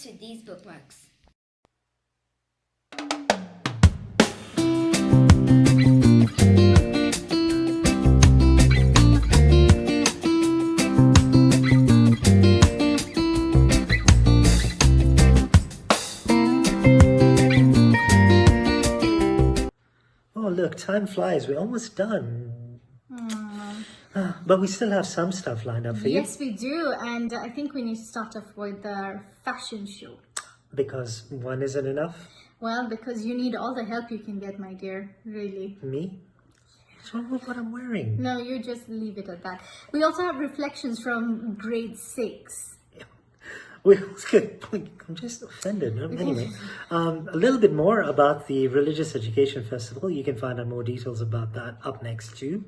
With these bookmarks.
Oh, look, time flies. We're almost done. But we still have some stuff lined up for you.
Yes, we do. And I think we need to start off with our fashion show.
Because one isn't enough?
Well, because you need all the help you can get, my dear. Really.
Me? What's wrong with what I'm wearing?
No, you just leave it at that. We also have reflections from grade 6.
I'm just offended. Anyway, a little bit more about the Religious Education Festival. You can find out more details about that up next too.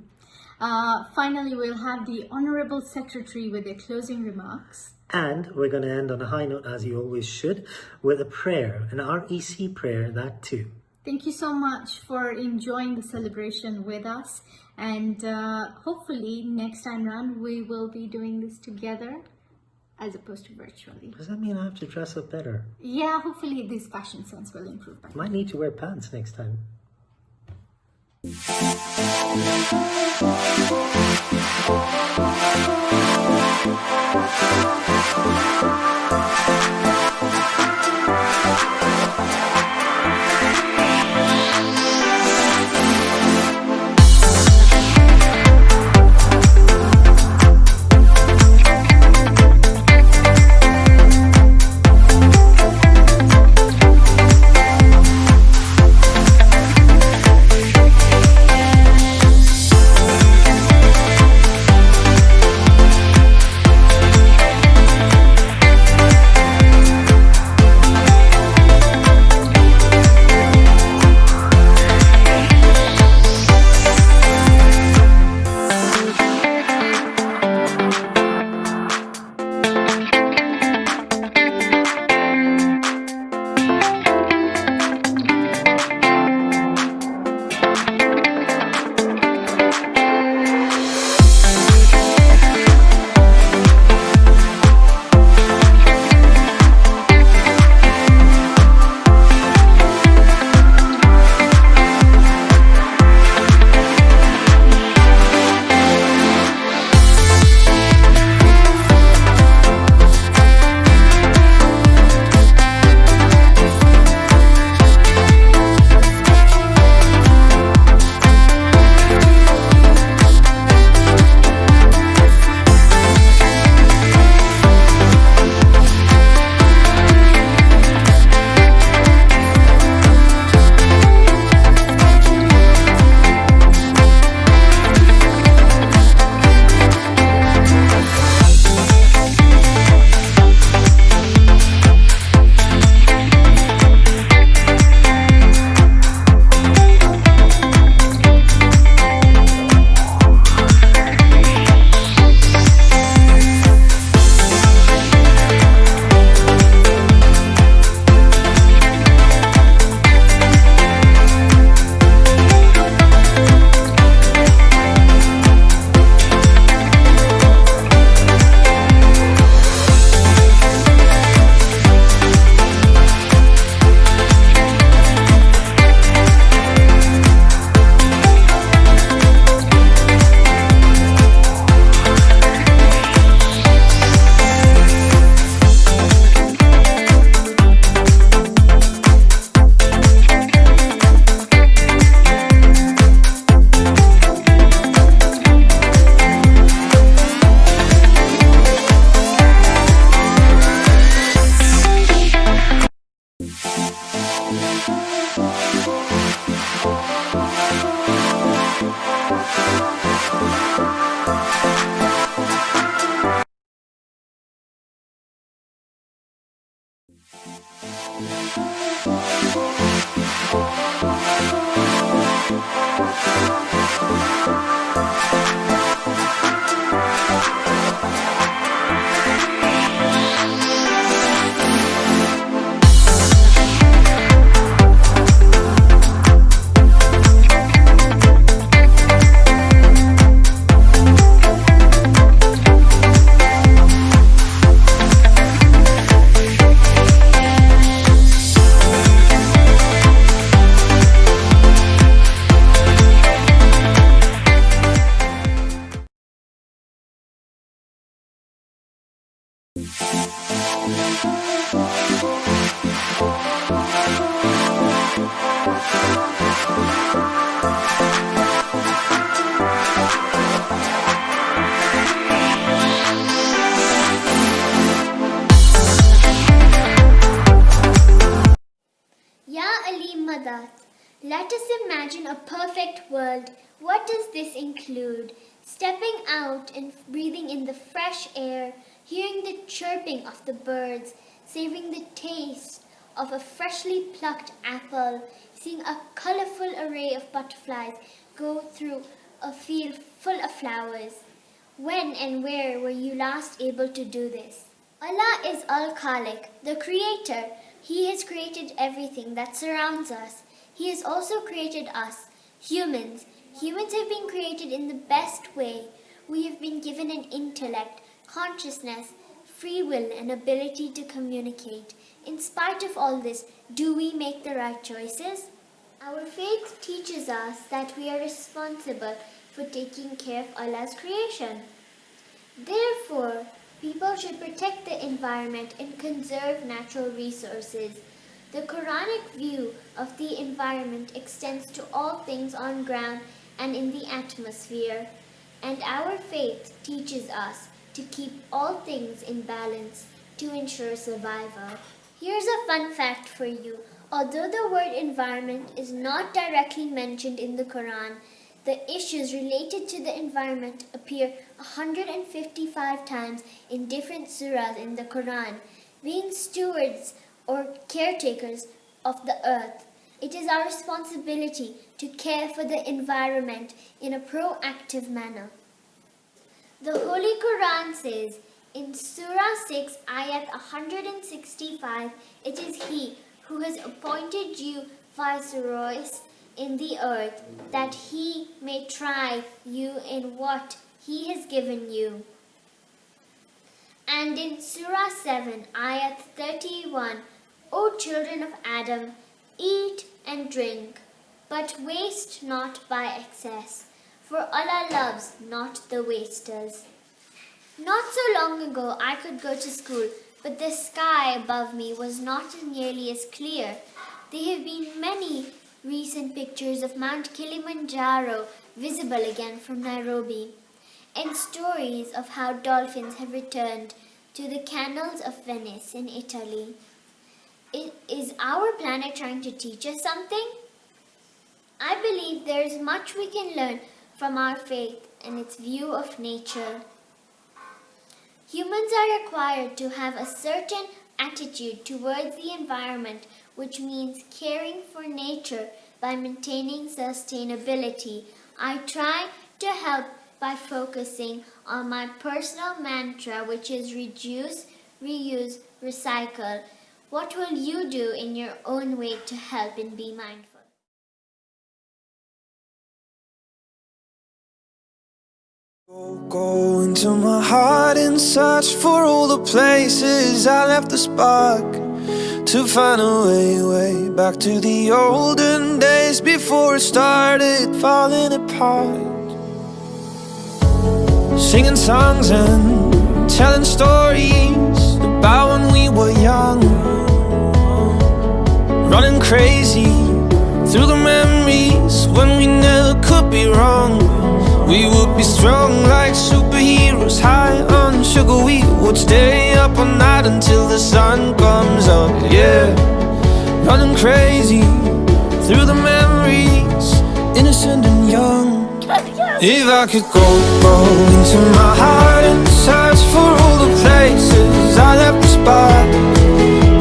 Finally, we'll have the Honorable Secretary with their closing remarks.
And we're going to end on a high note, as you always should, with a prayer, an REC prayer, that too.
Thank you so much for enjoying the celebration with us. And hopefully next time round we will be doing this together as opposed to virtually.
Does that mean I have to dress up better?
Yeah, hopefully this fashion sense will improve.
Might need to wear pants next time.
Madat. Let us imagine a perfect world. What does this include? Stepping out and breathing in the fresh air, hearing the chirping of the birds, savoring the taste of a freshly plucked apple, seeing a colorful array of butterflies go through a field full of flowers. When and where were you last able to do this? Allah is Al-Khaliq, the Creator. He has created everything that surrounds us. He has also created us, humans. Humans have been created in the best way. We have been given an intellect, consciousness, free will, and ability to communicate. In spite of all this, do we make the right choices? Our faith teaches us that we are responsible for taking care of Allah's creation. Therefore, people should protect the environment and conserve natural resources. The Quranic view of the environment extends to all things on ground and in the atmosphere, and our faith teaches us to keep all things in balance to ensure survival. Here's a fun fact for you. Although the word environment is not directly mentioned in the Quran, the issues related to the environment appear 155 times in different surahs in the Quran. Being stewards or caretakers of the earth, it is our responsibility to care for the environment in a proactive manner. The Holy Quran says in Surah 6, Ayat 165, it is He who has appointed you viceroys in the earth, that He may try you in what He has given you. And in Surah 7, Ayat 31, O children of Adam, eat and drink, but waste not by excess, for Allah loves not the wasters. Not so long ago I could go to school, but the sky above me was not nearly as clear. There have been many recent pictures of Mount Kilimanjaro visible again from Nairobi, and stories of how dolphins have returned to the canals of Venice in Italy. Is our planet trying to teach us something? I believe there is much we can learn from our faith and its view of nature. Humans are required to have a certain attitude towards the environment, which means caring for nature by maintaining sustainability. I try to help by focusing on my personal mantra, which is reduce, reuse, recycle. What will you do in your own way to help and be mindful?
Go into my heart and search for all the places I left the spark, to find a way back to the olden days before it started falling apart. Singing songs and telling stories about when we were young, running crazy through the memories when we never could be wrong. We would be strong like superheroes, high on sugar. We would stay up all night until the sun comes up, yeah. Running crazy through the memories, innocent and young. If I could go into my heart and search for all the places I left the spot,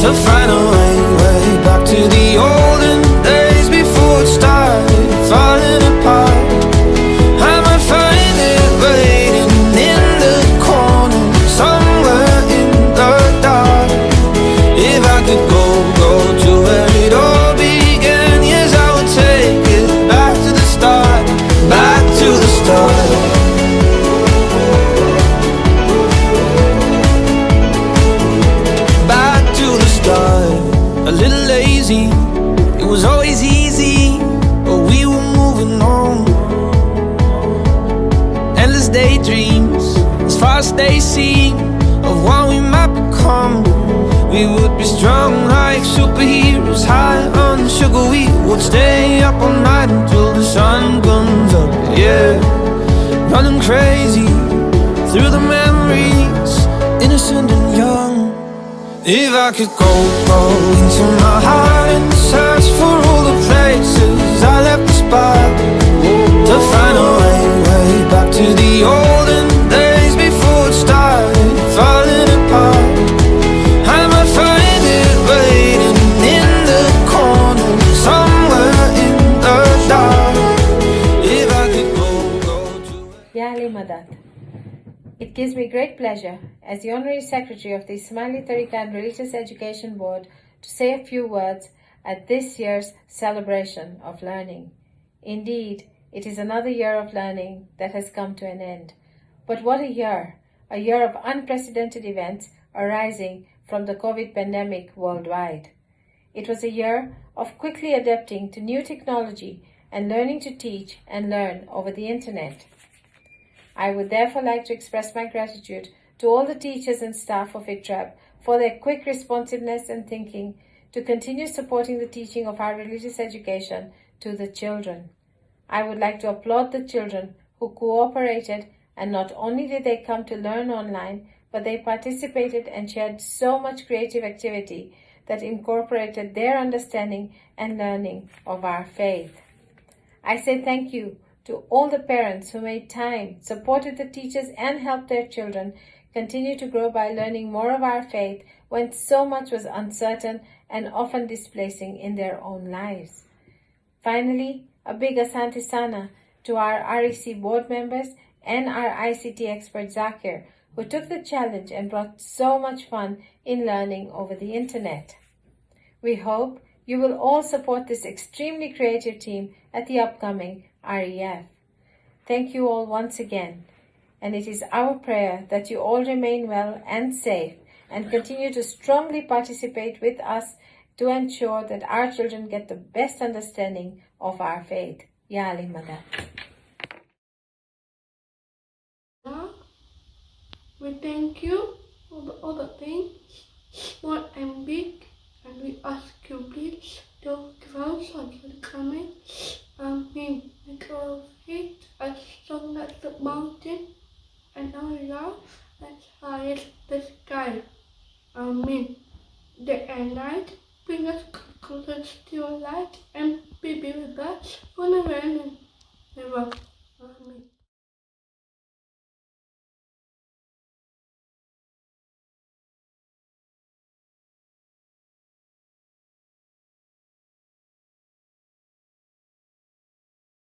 to find a way back to the olden days before it started falling apart. I might find it waiting in the corner, somewhere in the dark. If I could go to where it all began, yes, I would take it back to the start, back to the start. Back to the start. A little lazy, it was always easy, but we were moving on. Endless daydreams, as far as they seem, of what we might become. We would be strong like superheroes, high on sugar. We would stay up all night until the sun comes up, yeah. Running crazy through the memories, innocent and young. If I could go into my heart and search for all the places I left the spot, to find a way back to the olden days before it started falling apart. I might find it waiting in the corner somewhere in the dark. If I could go to
Ya Ali Madad. It gives me great pleasure, as the Honorary Secretary of the Ismaili Tariqa and Religious Education Board, to say a few words at this year's celebration of learning. Indeed, it is another year of learning that has come to an end. But what a year of unprecedented events arising from the COVID pandemic worldwide. It was a year of quickly adapting to new technology and learning to teach and learn over the internet. I would therefore like to express my gratitude to all the teachers and staff of ITRAB for their quick responsiveness and thinking to continue supporting the teaching of our religious education to the children. I would like to applaud the children who cooperated, and not only did they come to learn online, but they participated and shared so much creative activity that incorporated their understanding and learning of our faith. I say thank you to all the parents who made time, supported the teachers, and helped their children continue to grow by learning more of our faith when so much was uncertain and often displacing in their own lives. Finally, a big Asante Sana to our REC board members and our ICT expert Zakir, who took the challenge and brought so much fun in learning over the internet. We hope you will all support this extremely creative team at the upcoming REF. Thank you all once again, and it is our prayer that you all remain well and safe and continue to strongly participate with us to ensure that our children get the best understanding of our faith. Ya Ali Madad.
We thank you for all the things, small and big, and we ask you please to give us until coming. Amen. Make our feet as strong as the mountain, and our love as high as the sky. Amen. Day and night, bring us closer to your light, and be with us forever and ever.